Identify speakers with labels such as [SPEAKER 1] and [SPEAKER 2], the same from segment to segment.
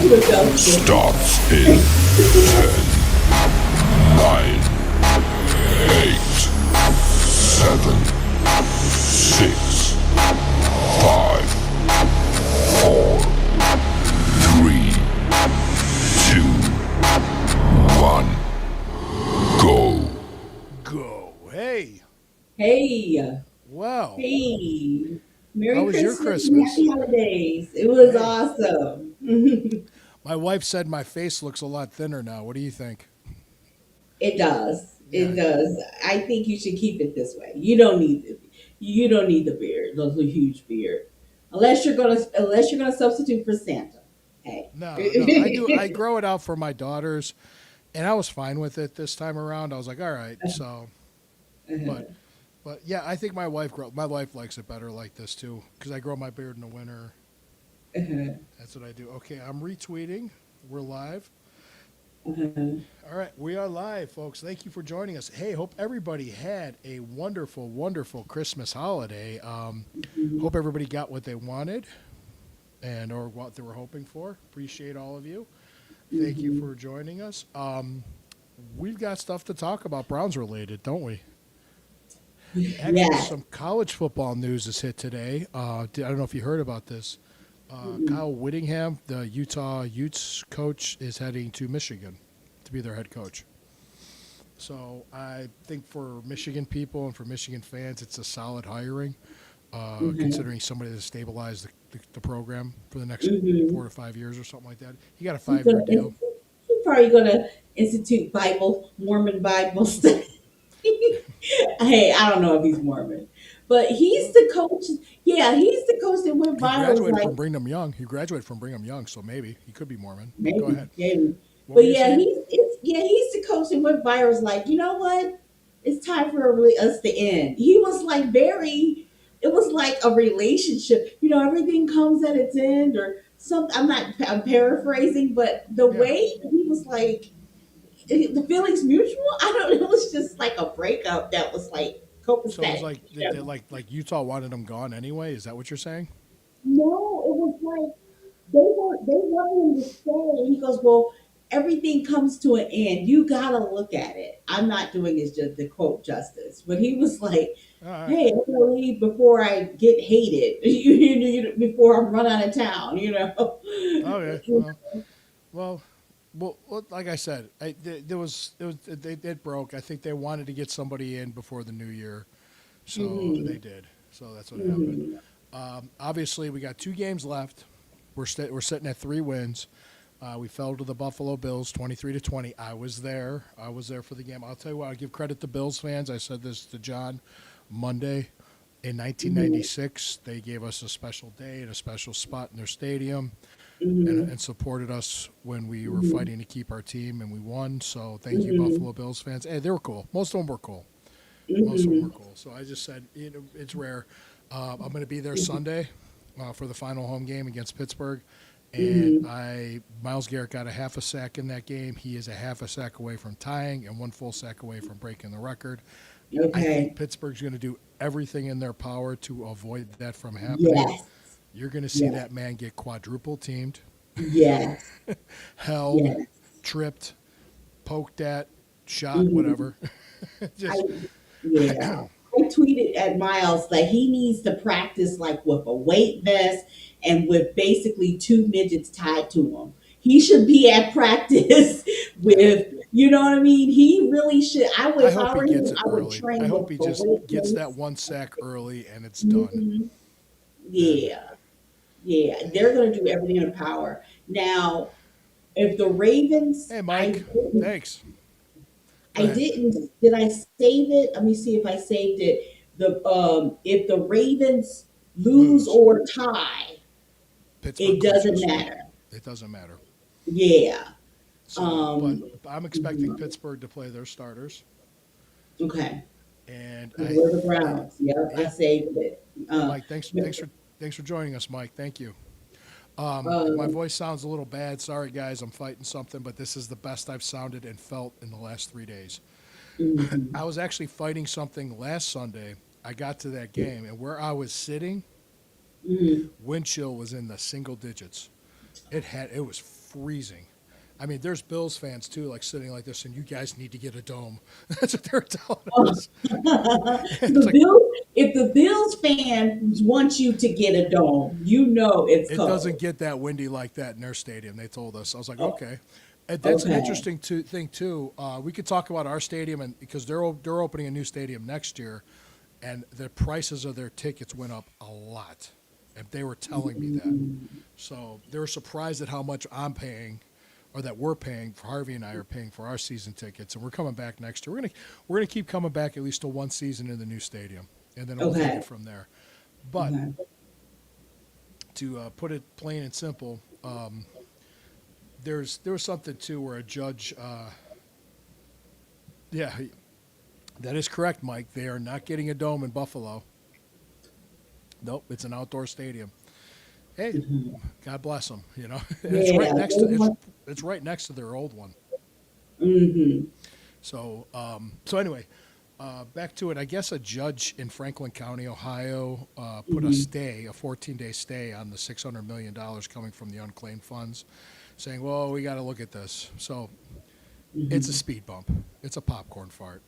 [SPEAKER 1] with Dustin.
[SPEAKER 2] Stops in 10, 9, 8, 7, 6, 5, 4, 3, 2, 1. Go.
[SPEAKER 3] Go. Hey.
[SPEAKER 1] Hey,
[SPEAKER 3] Wow.
[SPEAKER 1] hey.
[SPEAKER 3] How
[SPEAKER 1] Merry
[SPEAKER 3] was your
[SPEAKER 1] Christmas and
[SPEAKER 3] Christmas?
[SPEAKER 1] happy holidays. It was
[SPEAKER 3] Hey.
[SPEAKER 1] awesome.
[SPEAKER 3] My wife said my face looks a lot thinner now. What do you think?
[SPEAKER 1] It does. It
[SPEAKER 3] Yeah.
[SPEAKER 1] does. I think you should keep it this way. You don't need the beard, the huge beard. Unless you're gonna substitute for Santa. Hey.
[SPEAKER 3] No. I do. I grow it out for my daughters, and I was fine with it this time around. I was like, all right. So, but, but yeah, I think my wife likes it better like this too, because I grow my beard in the winter. That's what I do. Okay, I'm retweeting. We're live. All right, we are live, folks. Thank you for joining us. Hey, hope everybody had a wonderful, wonderful Christmas holiday. Hope everybody got what they wanted and or what they were hoping for. Appreciate all of you. Thank you for joining us. We've got stuff to talk about Browns related, don't we? Actually,
[SPEAKER 1] Yeah.
[SPEAKER 3] some college football news has hit today. I don't know if you heard about this. Kyle Whittingham, the Utah Utes coach, is heading to Michigan to be their head coach. So I think for Michigan people and for Michigan fans, it's a solid hiring, considering somebody to stabilize the program for the next 4 to 5 years or something like that. He got a
[SPEAKER 1] He's
[SPEAKER 3] 5-year
[SPEAKER 1] gonna
[SPEAKER 3] deal.
[SPEAKER 1] he's probably gonna institute Mormon Bible study. Hey, I don't know if he's Mormon, but he's the coach. Yeah, he's the coach that went
[SPEAKER 3] He
[SPEAKER 1] viral.
[SPEAKER 3] graduated
[SPEAKER 1] Like
[SPEAKER 3] from Brigham Young. He graduated from Brigham Young, so maybe he could be Mormon. But go
[SPEAKER 1] maybe,
[SPEAKER 3] ahead.
[SPEAKER 1] maybe.
[SPEAKER 3] What were
[SPEAKER 1] But
[SPEAKER 3] you
[SPEAKER 1] yeah,
[SPEAKER 3] saying?
[SPEAKER 1] he's the coach that went viral. Is like, you know what? It's time for us to end. He was like very. It was like a relationship. Everything comes at its end, or something. I'm paraphrasing, but the
[SPEAKER 3] Yeah.
[SPEAKER 1] way he was like, the feelings mutual. I don't. It was just like a breakup that was like
[SPEAKER 3] So it was
[SPEAKER 1] copacetic.
[SPEAKER 3] like like Utah wanted him gone anyway. Is that what you're saying?
[SPEAKER 1] No, it was like they wanted him to stay. And he goes, well, everything comes to an end. You gotta look at it. I'm not doing this just to quote justice, but he was like,
[SPEAKER 3] All right.
[SPEAKER 1] hey, I'm gonna leave before I get hated. Before I'm run out of town.
[SPEAKER 3] Okay. Well, like I said, there was it was it broke. I think they wanted to get somebody in before the new year, so
[SPEAKER 1] Mhm,
[SPEAKER 3] they did. So that's what happened.
[SPEAKER 1] mhm,
[SPEAKER 3] Obviously, we got 2 games left. We're sitting at 3 wins. We fell to the Buffalo Bills, 23-20. I was there. I was there for the game. I'll tell you what. I give credit to Bills fans. I said this to John Monday. In
[SPEAKER 1] mhm,
[SPEAKER 3] 1996, they gave us a special day and a special spot in their stadium,
[SPEAKER 1] mhm,
[SPEAKER 3] and supported us when we were
[SPEAKER 1] mhm,
[SPEAKER 3] fighting to keep our team, and we won. So thank you,
[SPEAKER 1] mhm,
[SPEAKER 3] Buffalo Bills fans. Hey, they were cool. Most of them were cool. Most of them were
[SPEAKER 1] mhm,
[SPEAKER 3] cool. So I just said, it's rare. I'm going to be there Sunday for the final home game against Pittsburgh. And
[SPEAKER 1] mhm.
[SPEAKER 3] Miles Garrett got a half a sack in that game. He is a half a sack away from tying and one full sack away from breaking the record. I think
[SPEAKER 1] Okay.
[SPEAKER 3] Pittsburgh's going to do everything in their power to avoid that from happening.
[SPEAKER 1] Yes.
[SPEAKER 3] You're going to see
[SPEAKER 1] Yes.
[SPEAKER 3] that man get quadruple teamed,
[SPEAKER 1] Yes.
[SPEAKER 3] held,
[SPEAKER 1] Yes.
[SPEAKER 3] tripped, poked at, shot,
[SPEAKER 1] Mhm.
[SPEAKER 3] whatever.
[SPEAKER 1] I
[SPEAKER 3] Just
[SPEAKER 1] Yeah. I tweeted at Miles that he needs to practice like with a weight vest and with basically two midgets tied to him. He should be at practice
[SPEAKER 3] yeah.
[SPEAKER 1] with, you know what I mean? He really should.
[SPEAKER 3] I
[SPEAKER 1] If I
[SPEAKER 3] hope he
[SPEAKER 1] were him,
[SPEAKER 3] gets it
[SPEAKER 1] I would
[SPEAKER 3] early. I
[SPEAKER 1] train with
[SPEAKER 3] hope he
[SPEAKER 1] a
[SPEAKER 3] just
[SPEAKER 1] weight
[SPEAKER 3] gets that
[SPEAKER 1] vest.
[SPEAKER 3] one sack early and it's done.
[SPEAKER 1] Mhm.
[SPEAKER 3] And
[SPEAKER 1] Yeah. Yeah. They're going to do everything in power. Now, if the Ravens,
[SPEAKER 3] hey,
[SPEAKER 1] I
[SPEAKER 3] Mike,
[SPEAKER 1] didn't
[SPEAKER 3] thanks. Go
[SPEAKER 1] I
[SPEAKER 3] ahead.
[SPEAKER 1] didn't. Did I save it? Let me see if I saved it. The If the Ravens lose
[SPEAKER 3] Lose.
[SPEAKER 1] or tie,
[SPEAKER 3] Pittsburgh
[SPEAKER 1] it doesn't
[SPEAKER 3] clinches.
[SPEAKER 1] matter.
[SPEAKER 3] It doesn't matter.
[SPEAKER 1] Yeah.
[SPEAKER 3] So, but
[SPEAKER 1] Um.
[SPEAKER 3] I'm expecting
[SPEAKER 1] Mhm.
[SPEAKER 3] Pittsburgh to play their starters,
[SPEAKER 1] Okay.
[SPEAKER 3] and
[SPEAKER 1] Because we're the Browns. Yep. I
[SPEAKER 3] yeah,
[SPEAKER 1] saved it.
[SPEAKER 3] Mike. Thanks for joining us, Mike. Thank you. If my
[SPEAKER 1] Uh,
[SPEAKER 3] voice sounds a little bad, sorry guys, I'm fighting something, but this is the best I've sounded and felt in the last 3 days.
[SPEAKER 1] mhm.
[SPEAKER 3] I was actually fighting something last Sunday. I got to that game, and where I was sitting,
[SPEAKER 1] Mhm.
[SPEAKER 3] wind chill was in the single digits. It was freezing. I mean, there's Bills fans too, like sitting like this, and you guys need to get a dome. That's what they're telling us. It's
[SPEAKER 1] The
[SPEAKER 3] like
[SPEAKER 1] Bills, if the Bills fans want you to get a dome, you know it's
[SPEAKER 3] it
[SPEAKER 1] cold.
[SPEAKER 3] doesn't get that windy like that in their stadium. They told us. I was like,
[SPEAKER 1] Oh,
[SPEAKER 3] okay. And that's an
[SPEAKER 1] okay.
[SPEAKER 3] interesting thing too. We could talk about our stadium, and because they're opening a new stadium next year, and the prices of their tickets went up a lot, and they were telling me that. So they were surprised at how much I'm paying, or that we're paying. For Harvey and I are paying for our season tickets, and we're coming back next year. We're gonna keep coming back at least to one season in the new stadium, and then we'll take
[SPEAKER 1] Okay.
[SPEAKER 3] it from there. But
[SPEAKER 1] Okay.
[SPEAKER 3] to put it plain and simple, there was something too where a judge, yeah, that is correct, Mike. They are not getting a dome in Buffalo. Nope, it's an outdoor stadium. Hey, God bless them. You know, and it's right
[SPEAKER 1] Yeah.
[SPEAKER 3] next to it's right next to their old one.
[SPEAKER 1] Mm-hmm.
[SPEAKER 3] So so anyway, back to it. I guess a judge in Franklin County, Ohio, put a stay, a 14-day stay on the $600 million coming from the unclaimed funds, saying, "Well, we got to look at this." So it's a speed bump. It's a popcorn fart.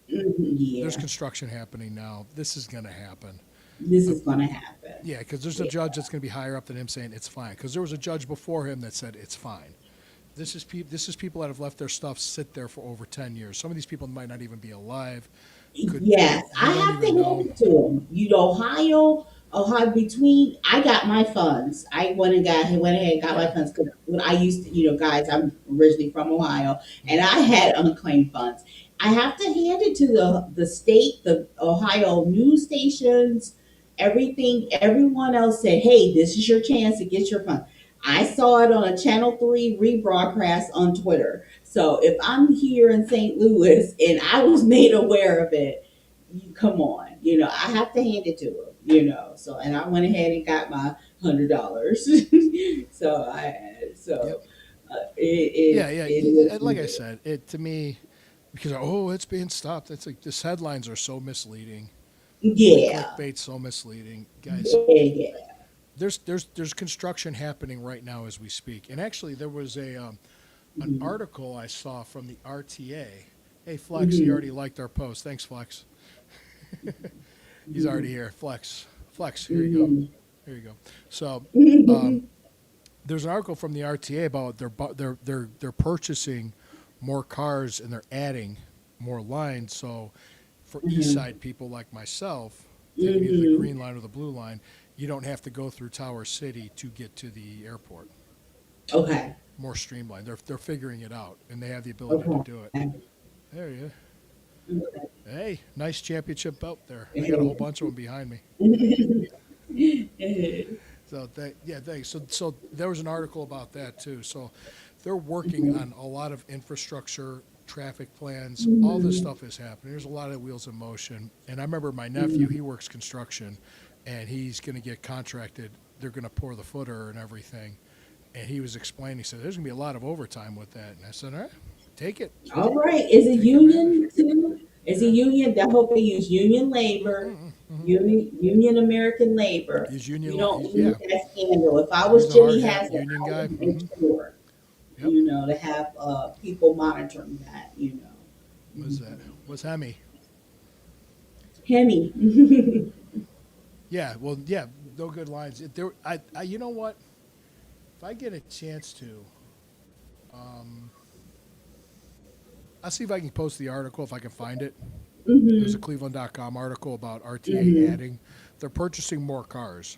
[SPEAKER 3] There's
[SPEAKER 1] Yeah.
[SPEAKER 3] construction happening now. This is going to happen.
[SPEAKER 1] This is gonna happen.
[SPEAKER 3] Yeah, because there's a
[SPEAKER 1] Yeah.
[SPEAKER 3] judge that's going to be higher up than him saying it's fine. Because there was a judge before him that said it's fine. This is people that have let their stuff sit there for over 10 years. Some of these people might not even be alive. Could
[SPEAKER 1] Yes,
[SPEAKER 3] we
[SPEAKER 1] I
[SPEAKER 3] don't
[SPEAKER 1] have to
[SPEAKER 3] even
[SPEAKER 1] hand
[SPEAKER 3] know.
[SPEAKER 1] it to them. You know, Ohio between I got my funds. I went ahead and got my
[SPEAKER 3] Yeah.
[SPEAKER 1] funds because when I used to, you know, guys, I'm originally from Ohio, and I had unclaimed funds. I have to hand it to the state, the Ohio news stations, everything. Everyone else said, "Hey, this is your chance to get your funds." I saw it on a Channel 3 rebroadcast on Twitter. So if I'm here in St. Louis and I was made aware of it, you come on, you know, I have to hand it to him, you know. So and I went ahead and got my $100. So
[SPEAKER 3] Yep.
[SPEAKER 1] it
[SPEAKER 3] Yeah, yeah.
[SPEAKER 1] it is
[SPEAKER 3] And like I said, it to me because oh, it's being stopped. It's like this headlines are so misleading. The
[SPEAKER 1] yeah
[SPEAKER 3] clickbait's so misleading, guys.
[SPEAKER 1] yeah
[SPEAKER 3] There's construction happening right now as we speak. And actually, there was a an article I saw from the RTA. Hey, Flex, he
[SPEAKER 1] hmm
[SPEAKER 3] already liked our post. Thanks, Flex. He's
[SPEAKER 1] hmm
[SPEAKER 3] already here. Flex. Here you go.
[SPEAKER 1] hmm
[SPEAKER 3] Here you go. So
[SPEAKER 1] hmm
[SPEAKER 3] um, there's an article from the RTA about they're purchasing more cars and they're adding more lines. So for East
[SPEAKER 1] hmm
[SPEAKER 3] Side people like myself, taking either the
[SPEAKER 1] hmm
[SPEAKER 3] green line or the blue line, you don't have to go through Tower City to get to the airport.
[SPEAKER 1] okay
[SPEAKER 3] More streamlined. They're figuring it out and they have the ability to do it.
[SPEAKER 1] okay
[SPEAKER 3] There you go. Hey, nice championship belt there. I got a whole bunch of them behind me. So yeah, thanks. So there was an article about that too. So they're working on a lot of infrastructure, traffic plans. All this stuff is happening. There's a lot of wheels in motion. And I remember my nephew. He works construction, and he's going to get contracted. They're going to pour the footer and everything. And he was explaining. He said, "There's going to be a lot of overtime with that." And I said, "All right, take it,
[SPEAKER 1] All right. Is it
[SPEAKER 3] take advantage."
[SPEAKER 1] union too? Is it
[SPEAKER 3] Yeah.
[SPEAKER 1] union? I hope they use union labor,
[SPEAKER 3] Mm-hmm.
[SPEAKER 1] union American labor.
[SPEAKER 3] He's union.
[SPEAKER 1] We don't
[SPEAKER 3] He's,
[SPEAKER 1] need
[SPEAKER 3] yeah.
[SPEAKER 1] that scandal. If I
[SPEAKER 3] He's
[SPEAKER 1] was
[SPEAKER 3] a hard
[SPEAKER 1] Jimmy
[SPEAKER 3] hat
[SPEAKER 1] Haslam,
[SPEAKER 3] union
[SPEAKER 1] I
[SPEAKER 3] guy.
[SPEAKER 1] would make
[SPEAKER 3] Hmm.
[SPEAKER 1] sure,
[SPEAKER 3] Yep.
[SPEAKER 1] you know, to have people monitoring that, you know.
[SPEAKER 3] Was that was Hemi?
[SPEAKER 1] Hemi.
[SPEAKER 3] Yeah. Well, yeah. No good lines. You know what? If I get a chance to, um, I'll see if I can post the article if I can find it. There's a
[SPEAKER 1] hmm
[SPEAKER 3] Cleveland.com article about RTA
[SPEAKER 1] hmm
[SPEAKER 3] adding. They're purchasing more cars.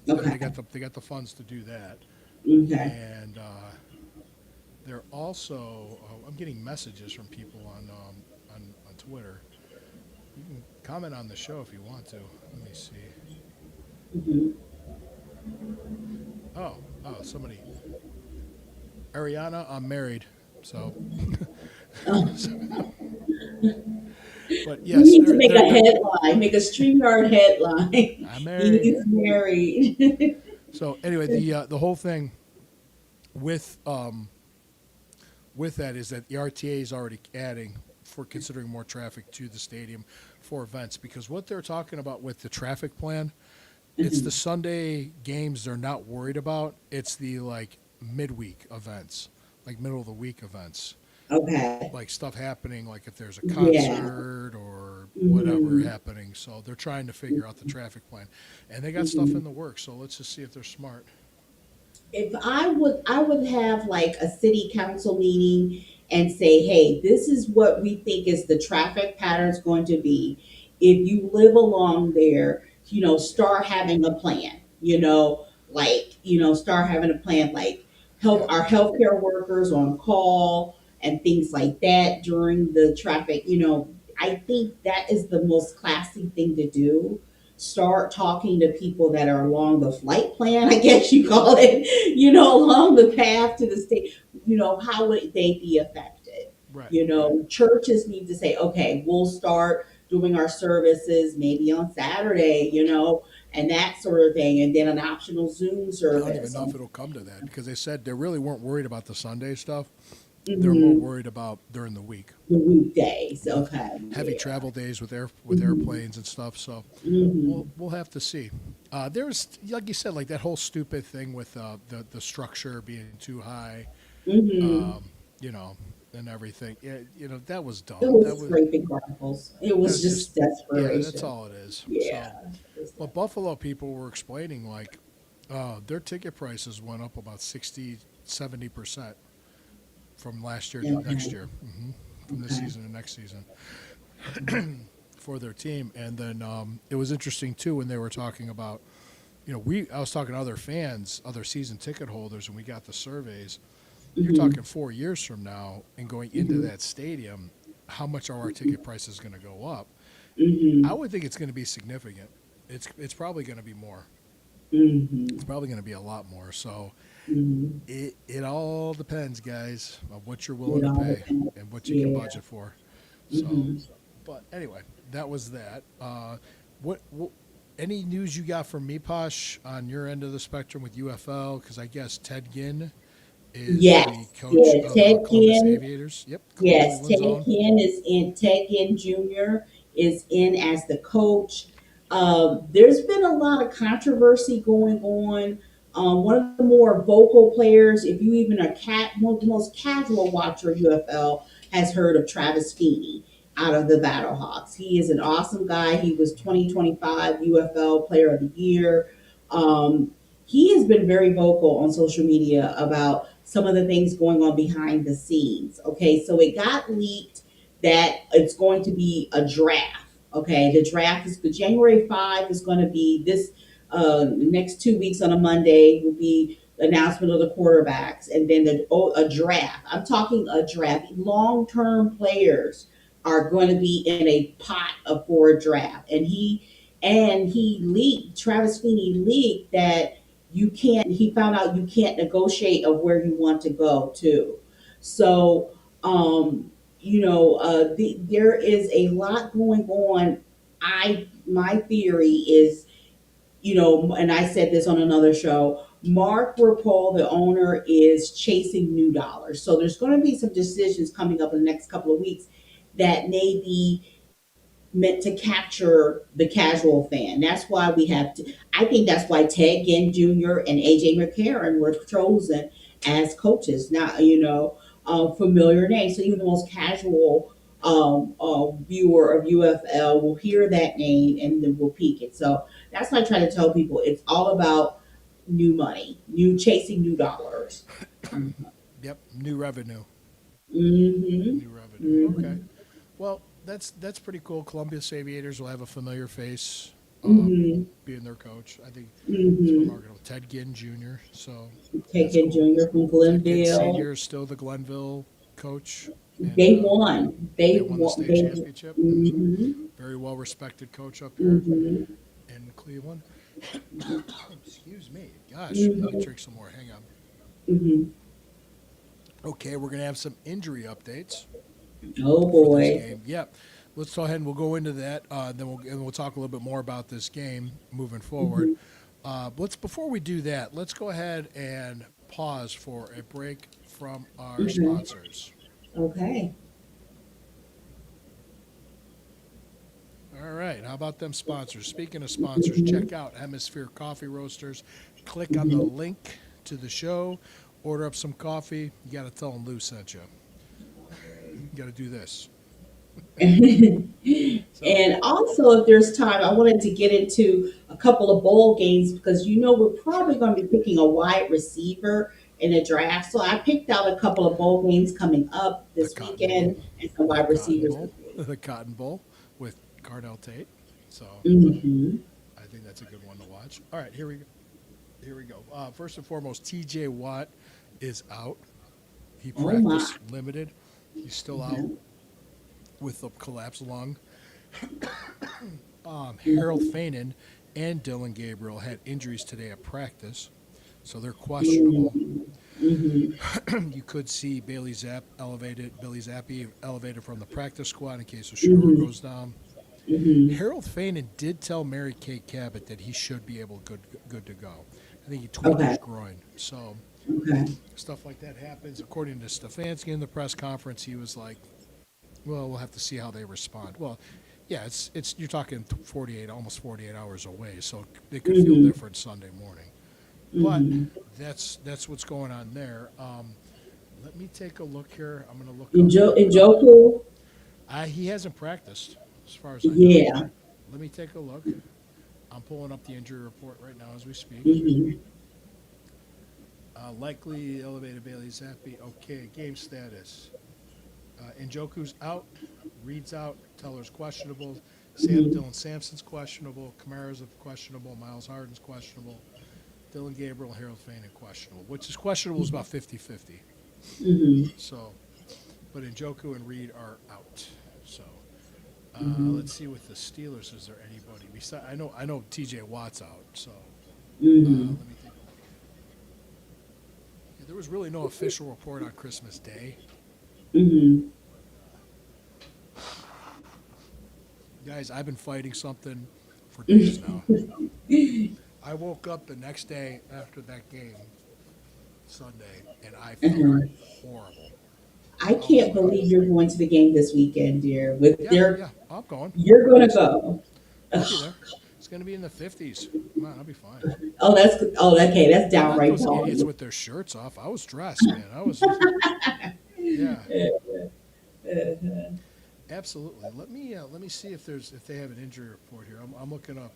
[SPEAKER 1] Okay.
[SPEAKER 3] They got the funds to do that,
[SPEAKER 1] Okay.
[SPEAKER 3] and they're also. I'm getting messages from people on Twitter. You can comment on the show if you want to. Let me see.
[SPEAKER 1] hmm
[SPEAKER 3] Oh, somebody. Ariana, I'm married. So, but
[SPEAKER 1] You
[SPEAKER 3] yes,
[SPEAKER 1] need to make a
[SPEAKER 3] they're
[SPEAKER 1] headline, make a StreamYard headline.
[SPEAKER 3] I'm married.
[SPEAKER 1] He's married.
[SPEAKER 3] So anyway, the whole thing with with that is that the RTA is already adding for considering more traffic to the stadium for events because what they're talking about with the traffic plan, it's the Sunday games they're not worried about. It's the like midweek events. like middle of the week events,
[SPEAKER 1] Okay.
[SPEAKER 3] like stuff happening, like if there's a
[SPEAKER 1] Yeah.
[SPEAKER 3] concert or whatever
[SPEAKER 1] Mhm.
[SPEAKER 3] happening. So they're trying to figure out the traffic plan, and they got stuff
[SPEAKER 1] Mhm.
[SPEAKER 3] in the works. So let's just see if they're smart.
[SPEAKER 1] If I would have like a city council meeting and say, hey, this is what we think is the traffic pattern's going to be. If you live along there, start having a plan, start having a plan, like help
[SPEAKER 3] Yep.
[SPEAKER 1] our healthcare workers on call and things like that during the traffic. I think that is the most classy thing to do. Start talking to people that are along the flight plan, I guess you call it, along the path to the state. How would they be affected?
[SPEAKER 3] Right. Right.
[SPEAKER 1] Churches need to say, okay, we'll start doing our services maybe on Saturday, and that sort of thing, and then an optional Zoom
[SPEAKER 3] I don't even
[SPEAKER 1] service
[SPEAKER 3] know if
[SPEAKER 1] on.
[SPEAKER 3] it'll come to that because they said they really weren't worried about the Sunday stuff. They're more
[SPEAKER 1] Mhm,
[SPEAKER 3] worried about during the week
[SPEAKER 1] the weekdays.
[SPEAKER 3] with
[SPEAKER 1] Okay,
[SPEAKER 3] heavy
[SPEAKER 1] yeah.
[SPEAKER 3] travel days with
[SPEAKER 1] Hmm.
[SPEAKER 3] airplanes and stuff. So
[SPEAKER 1] Hmm.
[SPEAKER 3] we'll have to see. There's like you said, like that whole stupid thing with the structure being too high,
[SPEAKER 1] Hmm.
[SPEAKER 3] um, you know, and everything. Yeah, that was
[SPEAKER 1] It
[SPEAKER 3] dumb. That
[SPEAKER 1] was
[SPEAKER 3] was
[SPEAKER 1] scraping grapples. It
[SPEAKER 3] that
[SPEAKER 1] was
[SPEAKER 3] was just
[SPEAKER 1] just
[SPEAKER 3] yeah. That's
[SPEAKER 1] desperation.
[SPEAKER 3] all it is.
[SPEAKER 1] Yeah.
[SPEAKER 3] So,
[SPEAKER 1] It was
[SPEAKER 3] but Buffalo people were explaining like their ticket prices went up about 60-70% from last year to next
[SPEAKER 1] okay.
[SPEAKER 3] year, from this
[SPEAKER 1] Okay.
[SPEAKER 3] season to next season for their team. And then it was interesting too when they were talking about, I was talking to other fans, other season ticket holders, and we got the surveys. You're
[SPEAKER 1] Hmm.
[SPEAKER 3] talking 4 years from now and going into
[SPEAKER 1] Hmm.
[SPEAKER 3] that stadium, how much are our ticket prices going to go up? I
[SPEAKER 1] Hmm.
[SPEAKER 3] would think it's going to be significant. It's probably going to be more. It's
[SPEAKER 1] Hmm.
[SPEAKER 3] probably going to be a lot more. So
[SPEAKER 1] Hmm.
[SPEAKER 3] it all depends, guys, on what you're willing
[SPEAKER 1] It
[SPEAKER 3] to
[SPEAKER 1] all
[SPEAKER 3] pay
[SPEAKER 1] depends.
[SPEAKER 3] and what you can
[SPEAKER 1] Yeah.
[SPEAKER 3] budget for. So,
[SPEAKER 1] Hmm.
[SPEAKER 3] but anyway, that was that. What any news you got from me, Posh, on your end of the spectrum with UFL? Because I guess Ted Ginn is the
[SPEAKER 1] Yes.
[SPEAKER 3] coach
[SPEAKER 1] Yeah.
[SPEAKER 3] of
[SPEAKER 1] Ted
[SPEAKER 3] Columbus
[SPEAKER 1] Ginn.
[SPEAKER 3] Aviators. Yep,
[SPEAKER 1] Yes.
[SPEAKER 3] Cleveland's
[SPEAKER 1] Ted
[SPEAKER 3] own.
[SPEAKER 1] Ginn is in. Ted Ginn Jr. is in as the coach. There's been a lot of controversy going on. One of the more vocal players, if you even a the most casual watcher of UFL, has heard of Travis Feeney out of the Battlehawks. He is an awesome guy. He was 2025 UFL Player of the Year. Um, he has been very vocal on social media about some of the things going on behind the scenes. Okay, so it got leaked that it's going to be a draft. Okay, the draft is the January 5 is going to be this next 2 weeks on a Monday will be the announcement of the quarterbacks and then a draft. I'm talking a draft. Long term players are going to be in a pot of for a draft, and he leaked. Travis Feeney leaked that you can't. He found out you can't negotiate of where you want to go to. So there is a lot going on. My theory is, and I said this on another show. Mark Rapol, the owner, is chasing new dollars. So there's going to be some decisions coming up in the next couple of weeks that may be meant to capture the casual fan. That's why I think that's why Ted Ginn Jr. and AJ McCarron were chosen as coaches. Now, familiar names. So even the most casual viewer of UFL will hear that name and then will peek it. So that's why I try to tell people it's all about new money, new chasing new dollars. Mm-hmm.
[SPEAKER 3] Yep, new revenue.
[SPEAKER 1] Mm-hmm.
[SPEAKER 3] New revenue. Okay.
[SPEAKER 1] Mm-hmm.
[SPEAKER 3] Well, that's pretty cool. Columbus Aviators will have a familiar face,
[SPEAKER 1] Mm-hmm.
[SPEAKER 3] being their coach. I think it's
[SPEAKER 1] Mm-hmm.
[SPEAKER 3] remarkable. Ted Ginn Jr. So
[SPEAKER 1] Ted
[SPEAKER 3] that's
[SPEAKER 1] Ginn
[SPEAKER 3] cool.
[SPEAKER 1] Jr. from
[SPEAKER 3] Ted Ginn
[SPEAKER 1] Glenville.
[SPEAKER 3] Sr. is still the Glenville coach, and
[SPEAKER 1] They won.
[SPEAKER 3] they
[SPEAKER 1] They
[SPEAKER 3] won the
[SPEAKER 1] won.
[SPEAKER 3] state
[SPEAKER 1] They.
[SPEAKER 3] championship.
[SPEAKER 1] Mm-hmm.
[SPEAKER 3] Very well respected coach up here
[SPEAKER 1] Mm-hmm.
[SPEAKER 3] in Cleveland. Excuse me. Gosh, let me
[SPEAKER 1] Mm-hmm.
[SPEAKER 3] drink some more. Hang on.
[SPEAKER 1] Mm-hmm.
[SPEAKER 3] Okay, we're gonna have some injury updates
[SPEAKER 1] Oh
[SPEAKER 3] for this
[SPEAKER 1] boy.
[SPEAKER 3] game. Yep. Let's go ahead and we'll go into that. Then we'll talk a little bit more about this game moving forward.
[SPEAKER 1] Mm-hmm.
[SPEAKER 3] Let's before we do that, let's go ahead and pause for a break from our
[SPEAKER 1] Mm-hmm.
[SPEAKER 3] sponsors.
[SPEAKER 1] Okay.
[SPEAKER 3] All right. How about them sponsors? Speaking of sponsors, check out Hemisphere Coffee Roasters. Click on the
[SPEAKER 1] Mm-hmm.
[SPEAKER 3] link to the show. order up some coffee. You got to tell them Lou sent you. You got to do this. So
[SPEAKER 1] And also, if there's time, I wanted to get into a couple of bowl games because we're probably going to be picking a wide receiver in the draft. So I picked out a couple of bowl games coming up
[SPEAKER 3] the
[SPEAKER 1] this
[SPEAKER 3] Cotton Bowl,
[SPEAKER 1] weekend and some
[SPEAKER 3] the
[SPEAKER 1] wide
[SPEAKER 3] Cotton
[SPEAKER 1] receivers
[SPEAKER 3] Bowl,
[SPEAKER 1] this week.
[SPEAKER 3] the Cotton Bowl with Cardell Tate. So
[SPEAKER 1] Hmm.
[SPEAKER 3] I think that's a good one to watch. All right, here we go. Here we go. First and foremost, T.J. Watt is out. He
[SPEAKER 1] Oh my.
[SPEAKER 3] practiced limited. He's still out
[SPEAKER 1] Mhm.
[SPEAKER 3] with a collapsed lung. Harold
[SPEAKER 1] Mhm.
[SPEAKER 3] Fainin and Dylan Gabriel had injuries today at practice, so they're questionable.
[SPEAKER 1] Mhm. Mhm.
[SPEAKER 3] You could see Billy Zappi elevated from the practice squad in case the Shador
[SPEAKER 1] Mhm.
[SPEAKER 3] goes down.
[SPEAKER 1] Mhm.
[SPEAKER 3] Harold Fainin did tell Mary Kay Cabot that he should be able good to go. I think he tweaked
[SPEAKER 1] Okay.
[SPEAKER 3] his groin. So
[SPEAKER 1] Okay.
[SPEAKER 3] stuff like that happens. According to Stefanski in the press conference, he was like, "Well, we'll have to see how they respond." Well, yeah, it's you're talking 48, almost 48 hours away, so it could feel
[SPEAKER 1] Mhm.
[SPEAKER 3] different Sunday morning. But
[SPEAKER 1] Mhm.
[SPEAKER 3] that's what's going on there. Let me take a look here. I'm going to look up.
[SPEAKER 1] Njoku.
[SPEAKER 3] He hasn't practiced, as far as I know.
[SPEAKER 1] Yeah.
[SPEAKER 3] Let me take a look. I'm pulling up the injury report right now as we speak.
[SPEAKER 1] Mhm.
[SPEAKER 3] Likely elevated Bailey Zappi. Okay, game status. Njoku's out. Reed's out. Teller's questionable.
[SPEAKER 1] Mhm.
[SPEAKER 3] Dylan Sampson's questionable. Kamara's questionable. Miles Harden's questionable. Dylan Gabriel, Harold Fainin questionable. Which is questionable is about 50-50.
[SPEAKER 1] Mhm.
[SPEAKER 3] So, but Njoku and Reed are out. So,
[SPEAKER 1] Mhm.
[SPEAKER 3] let's see with the Steelers. Is there anybody besides? I know T.J. Watt's out. So,
[SPEAKER 1] Mhm.
[SPEAKER 3] let me think. Yeah, there was really no official report on Christmas Day.
[SPEAKER 1] Mhm.
[SPEAKER 3] Guys, I've been fighting something for days now. I woke up the next day after that game, Sunday, and I felt
[SPEAKER 1] Uh-huh.
[SPEAKER 3] horrible.
[SPEAKER 1] I
[SPEAKER 3] I was
[SPEAKER 1] can't
[SPEAKER 3] like,
[SPEAKER 1] believe you're going to the game this weekend, dear. With
[SPEAKER 3] yeah,
[SPEAKER 1] their,
[SPEAKER 3] yeah, I'm going.
[SPEAKER 1] you're
[SPEAKER 3] I'm
[SPEAKER 1] going to
[SPEAKER 3] just,
[SPEAKER 1] go.
[SPEAKER 3] I'll be
[SPEAKER 1] Ugh.
[SPEAKER 3] there. It's going to be in the 50s. Come on, I'll be fine.
[SPEAKER 1] Oh, that's good. Oh, okay. That's
[SPEAKER 3] I'm not
[SPEAKER 1] downright
[SPEAKER 3] those idiots
[SPEAKER 1] volume.
[SPEAKER 3] with their shirts off. I was dressed, man. I was, yeah, absolutely. Let me see if they have an injury report here. I'm looking up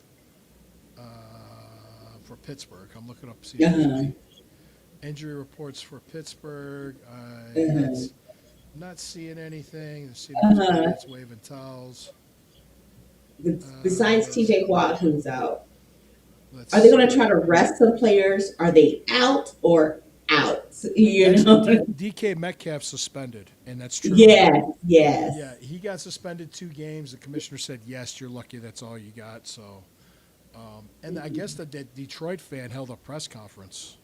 [SPEAKER 3] uh, for Pittsburgh. I'm looking up to see if there's
[SPEAKER 1] Uh-huh.
[SPEAKER 3] any injury reports for Pittsburgh.
[SPEAKER 1] Uh-huh.
[SPEAKER 3] That's not seeing anything. Let's see if there's any
[SPEAKER 1] Uh-huh.
[SPEAKER 3] idiots waving towels.
[SPEAKER 1] Besides
[SPEAKER 3] Let's see.
[SPEAKER 1] TJ Watt, who's out,
[SPEAKER 3] Let's
[SPEAKER 1] are they going to
[SPEAKER 3] see.
[SPEAKER 1] try to rest some players? Are they out or out? You
[SPEAKER 3] Actually,
[SPEAKER 1] know?
[SPEAKER 3] DK Metcalf suspended, and that's true.
[SPEAKER 1] Yes, yes.
[SPEAKER 3] Yeah, he got suspended 2 games. The commissioner said, "Yes, you're lucky. That's all you got." So, and I guess the Detroit fan held a press conference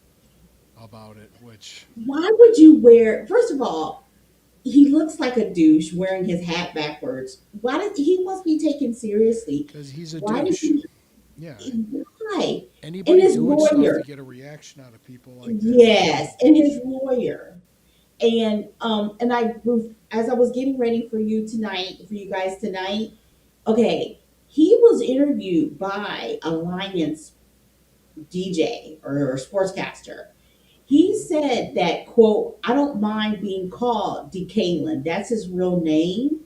[SPEAKER 3] about it, which
[SPEAKER 1] Why would you wear? First of all, he looks like a douche wearing his hat backwards. Why did he must be taken seriously?
[SPEAKER 3] because he's a
[SPEAKER 1] Why did
[SPEAKER 3] douche.
[SPEAKER 1] he?
[SPEAKER 3] Yeah,
[SPEAKER 1] Why? And
[SPEAKER 3] anybody
[SPEAKER 1] his
[SPEAKER 3] doing stuff to
[SPEAKER 1] lawyer.
[SPEAKER 3] get a reaction out of people like that,
[SPEAKER 1] Yes, and his lawyer. And as I was getting ready for you guys tonight, okay, he was interviewed by Alliance DJ or sportscaster. He said that quote, I don't mind being called DeKalin. That's his real name.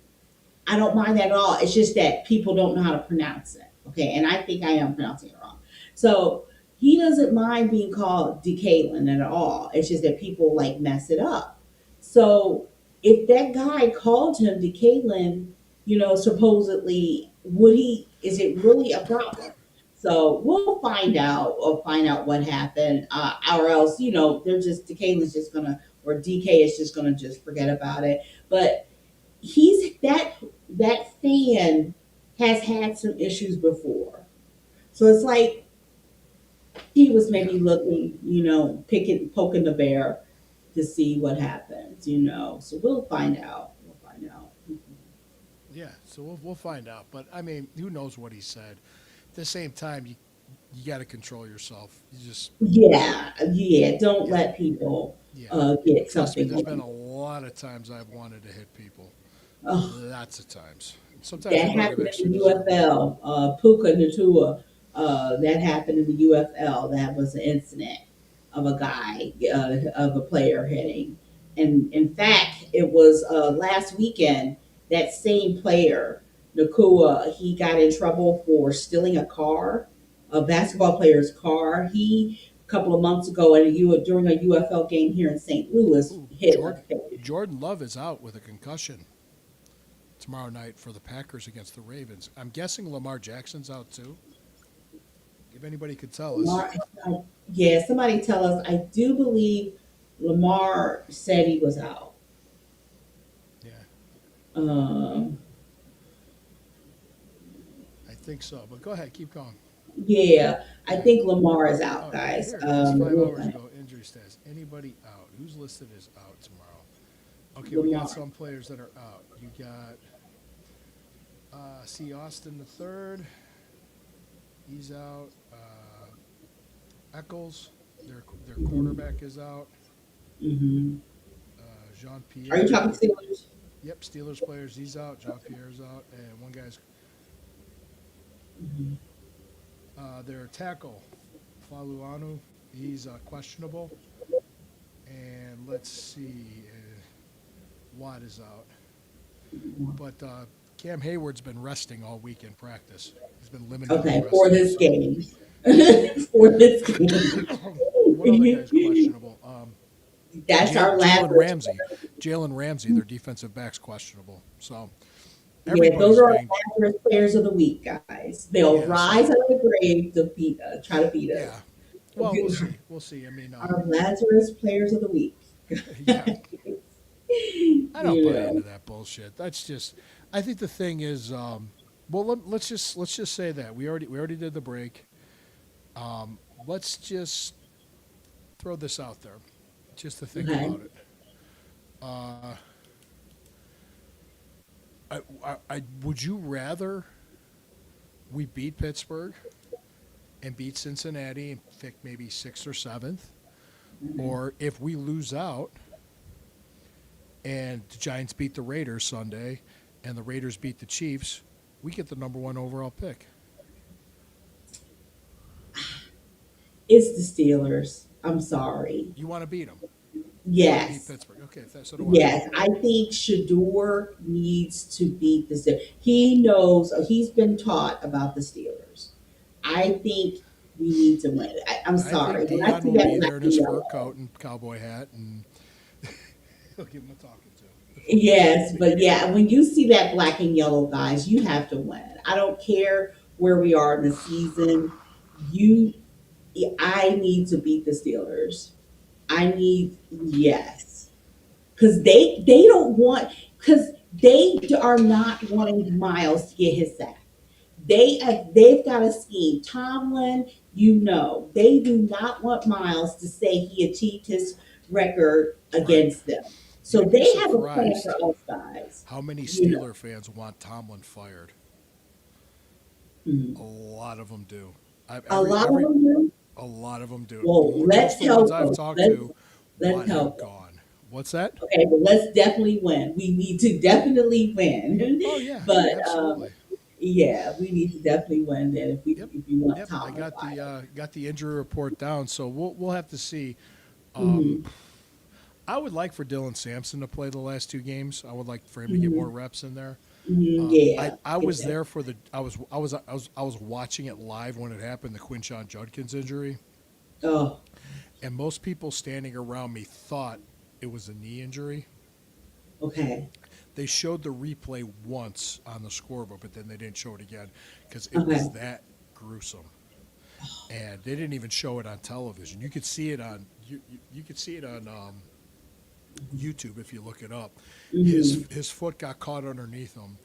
[SPEAKER 1] I don't mind that at all. It's just that people don't know how to pronounce it. Okay, and I think I am pronouncing it wrong. So he doesn't mind being called DeKalin at all. It's just that people like mess it up. So if that guy called him DeKalin, supposedly would he? Is it really a problem? So we'll find out or find out what happened, or else they're just DeKalin's just gonna or DK is just gonna just forget about it. But that fan has had some issues before. So it's like he was
[SPEAKER 3] yeah,
[SPEAKER 1] maybe looking, poking the bear to see what happens. So we'll find out. We'll find out.
[SPEAKER 3] yeah. So we'll find out. But I mean, who knows what he said? At the same time, you got to control yourself. You just
[SPEAKER 1] Yeah, yeah. Don't
[SPEAKER 3] yeah,
[SPEAKER 1] let people
[SPEAKER 3] yeah.
[SPEAKER 1] get
[SPEAKER 3] Trust me,
[SPEAKER 1] something
[SPEAKER 3] there's been
[SPEAKER 1] going.
[SPEAKER 3] a lot of times I've wanted to hit people.
[SPEAKER 1] Oh,
[SPEAKER 3] Lots of times. Sometimes
[SPEAKER 1] that
[SPEAKER 3] you might have
[SPEAKER 1] happened
[SPEAKER 3] actually
[SPEAKER 1] in the
[SPEAKER 3] deserved it.
[SPEAKER 1] UFL. Puka Natua. That happened in the UFL. That was an incident. of a guy, of a player hitting. And in fact, it was last weekend that same player, Nakua, he got in trouble for stealing a car, a basketball player's car. He a couple of months ago during a UFL game here in St. Louis
[SPEAKER 3] Ooh,
[SPEAKER 1] hit a
[SPEAKER 3] Jordan Love is out with a concussion tomorrow night for the Packers against the Ravens. I'm guessing Lamar Jackson's out too. If anybody could tell us.
[SPEAKER 1] Lamar. Yeah, somebody tell us. I do believe Lamar said he was out.
[SPEAKER 3] Yeah,
[SPEAKER 1] Um,
[SPEAKER 3] I think so. But go ahead, keep going.
[SPEAKER 1] yeah, I
[SPEAKER 3] Yeah.
[SPEAKER 1] think Lamar is out,
[SPEAKER 3] Oh,
[SPEAKER 1] guys.
[SPEAKER 3] here it is. 5 hours ago, injury stats. Anybody out? Who's listed as out tomorrow? Okay, we got
[SPEAKER 1] Lamar.
[SPEAKER 3] some players that are out. You got C. Austin the third. He's out. Eccles, their cornerback is out.
[SPEAKER 1] Hmm.
[SPEAKER 3] Jean
[SPEAKER 1] Are you
[SPEAKER 3] Pierre.
[SPEAKER 1] talking Steelers?
[SPEAKER 3] Yep, Steelers players. He's out. Jean Pierre's out, and one guy's
[SPEAKER 1] Hmm.
[SPEAKER 3] their tackle, Faluanu. He's questionable. And let's see, Watt is out. But Cam Hayward's been resting all week in practice. He's been limited.
[SPEAKER 1] Okay,
[SPEAKER 3] in
[SPEAKER 1] for
[SPEAKER 3] resting,
[SPEAKER 1] this
[SPEAKER 3] so-
[SPEAKER 1] game. For this game.
[SPEAKER 3] What other guy's questionable?
[SPEAKER 1] That's our last.
[SPEAKER 3] Jalen Ramsey, their defensive back's questionable. So
[SPEAKER 1] Yeah,
[SPEAKER 3] everybody's
[SPEAKER 1] those are our
[SPEAKER 3] being,
[SPEAKER 1] Lazarus players of the week, guys. They'll
[SPEAKER 3] yeah,
[SPEAKER 1] rise
[SPEAKER 3] so,
[SPEAKER 1] out of the grave to beat us, try to beat us.
[SPEAKER 3] yeah. Well, we'll see. We'll see. I mean,
[SPEAKER 1] Our Lazarus players of the week.
[SPEAKER 3] yeah. I don't buy
[SPEAKER 1] Yeah.
[SPEAKER 3] into that bullshit. That's just. I think the thing is, well, let's just say that we already did the break. Let's just throw this out there, just to think
[SPEAKER 1] Okay.
[SPEAKER 3] about it. Would you rather we beat Pittsburgh and beat Cincinnati and pick maybe sixth or seventh, or if we lose out and the Giants beat the Raiders Sunday and the Raiders beat the Chiefs, we get the number one overall pick?
[SPEAKER 1] It's the Steelers. I'm sorry.
[SPEAKER 3] You want to beat them? Beat
[SPEAKER 1] Yes.
[SPEAKER 3] Pittsburgh. Okay, so do I.
[SPEAKER 1] Yes. I think Shador needs to beat the Steelers. He knows, he's been taught about the Steelers. I think we need to win. I'm
[SPEAKER 3] I
[SPEAKER 1] sorry.
[SPEAKER 3] think
[SPEAKER 1] When I
[SPEAKER 3] Dion
[SPEAKER 1] see
[SPEAKER 3] will
[SPEAKER 1] that
[SPEAKER 3] be
[SPEAKER 1] black
[SPEAKER 3] there in his
[SPEAKER 1] and
[SPEAKER 3] fur
[SPEAKER 1] yellow.
[SPEAKER 3] coat and cowboy hat, and he'll give him a talking to.
[SPEAKER 1] Yes, but yeah, when you see that black and yellow, guys, you have to win. I don't care where we are in the season. You, I need to beat the Steelers. I need yes, because they don't want because they are not wanting Miles to get his sack. They've got a scheme. Tomlin, they do not want Miles to say he achieved his record
[SPEAKER 3] Right.
[SPEAKER 1] against them. So
[SPEAKER 3] You'd be
[SPEAKER 1] they have a plan
[SPEAKER 3] surprised
[SPEAKER 1] for us guys.
[SPEAKER 3] how many
[SPEAKER 1] You know.
[SPEAKER 3] Steeler fans want Tomlin fired.
[SPEAKER 1] Mhm.
[SPEAKER 3] A lot of them do.
[SPEAKER 1] A lot of them do.
[SPEAKER 3] A lot of them do.
[SPEAKER 1] Well, let's
[SPEAKER 3] Most of the ones
[SPEAKER 1] help
[SPEAKER 3] I've
[SPEAKER 1] them.
[SPEAKER 3] talked
[SPEAKER 1] Let's
[SPEAKER 3] to
[SPEAKER 1] let's
[SPEAKER 3] want him
[SPEAKER 1] help them.
[SPEAKER 3] gone. What's that?
[SPEAKER 1] Okay, well, let's definitely win. We need to definitely win.
[SPEAKER 3] Oh yeah,
[SPEAKER 1] But
[SPEAKER 3] absolutely.
[SPEAKER 1] yeah, we need to definitely win. Then
[SPEAKER 3] Yep.
[SPEAKER 1] if you want
[SPEAKER 3] Yep. I
[SPEAKER 1] Tomlin
[SPEAKER 3] got the injury report down, so we'll have to see.
[SPEAKER 1] hmm
[SPEAKER 3] I would like for Dylan Sampson to play the last two games. I would like for him to get more reps in there.
[SPEAKER 1] Yeah.
[SPEAKER 3] I was there for the I was watching it live when it happened, the Quinshon Judkins injury,
[SPEAKER 1] Oh,
[SPEAKER 3] and most people standing around me thought it was a knee injury.
[SPEAKER 1] okay.
[SPEAKER 3] They showed the replay once on the scoreboard, but then they didn't show it again because it
[SPEAKER 1] Okay.
[SPEAKER 3] was that gruesome. And they didn't even show it on television. You could see it on you could see it on YouTube if you look it up. His foot got caught underneath him,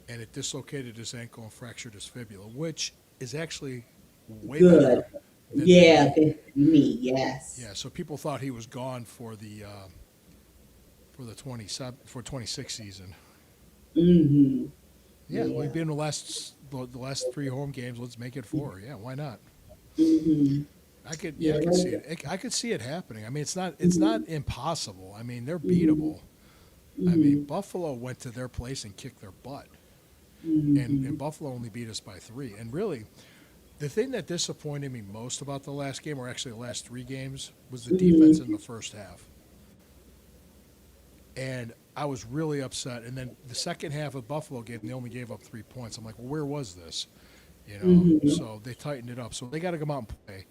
[SPEAKER 3] and it dislocated his ankle and fractured his fibula, which is actually way
[SPEAKER 1] Good.
[SPEAKER 3] better than
[SPEAKER 1] Yeah, me. Yes.
[SPEAKER 3] yeah. So people thought he was gone for the 26 season.
[SPEAKER 1] Mm-hmm.
[SPEAKER 3] Yeah,
[SPEAKER 1] Yeah.
[SPEAKER 3] we've been the last three home games. Let's make it four. Yeah, why not?
[SPEAKER 1] Mm-hmm.
[SPEAKER 3] I could
[SPEAKER 1] Yeah.
[SPEAKER 3] see it. I could see it happening. I mean, it's not impossible. I mean, they're beatable. I mean, Buffalo went to their place and kicked their butt,
[SPEAKER 1] Mm-hmm.
[SPEAKER 3] and Buffalo only beat us by 3. And really, The thing that disappointed me most about the last game, or actually the last three games, was the defense in
[SPEAKER 1] Mhm.
[SPEAKER 3] the first half. And I was really upset. And then the second half of the Buffalo game, they only gave up 3 points. I'm like, well, where was this? You know,
[SPEAKER 1] Mhm.
[SPEAKER 3] so they tightened it up. So they got to come out and play,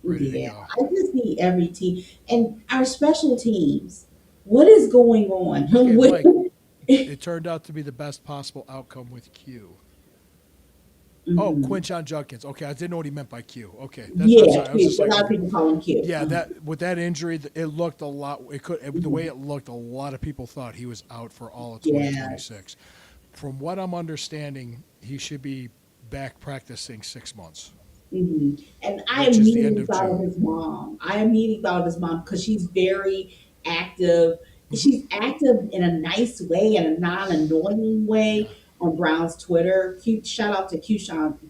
[SPEAKER 3] ready to
[SPEAKER 1] Yeah,
[SPEAKER 3] go.
[SPEAKER 1] I just need every team and our special teams. What is going on?
[SPEAKER 3] Okay,
[SPEAKER 1] With-
[SPEAKER 3] Mike, it turned out to be the best possible outcome with Q. Oh,
[SPEAKER 1] Mhm.
[SPEAKER 3] Quinshon Judkins. Okay, I didn't know what he meant by Q. Okay, I'm
[SPEAKER 1] Yeah,
[SPEAKER 3] sorry. I was
[SPEAKER 1] Q.
[SPEAKER 3] just
[SPEAKER 1] A
[SPEAKER 3] like,
[SPEAKER 1] lot of
[SPEAKER 3] okay.
[SPEAKER 1] people call him Q.
[SPEAKER 3] Yeah, that with that injury, it looked a lot. The way
[SPEAKER 1] Mhm.
[SPEAKER 3] it looked, a lot of people thought he was out for all of
[SPEAKER 1] Yeah.
[SPEAKER 3] 2026. From what I'm understanding, he should be back practicing 6 months,
[SPEAKER 1] And I
[SPEAKER 3] which is the end
[SPEAKER 1] immediately
[SPEAKER 3] of
[SPEAKER 1] thought of
[SPEAKER 3] June.
[SPEAKER 1] his mom. I immediately thought of his mom because she's very active.
[SPEAKER 3] Hmm.
[SPEAKER 1] She's active in a nice way, in a non-annoying
[SPEAKER 3] Yeah,
[SPEAKER 1] way on Brown's Twitter. Cute shout out to Keyshawn's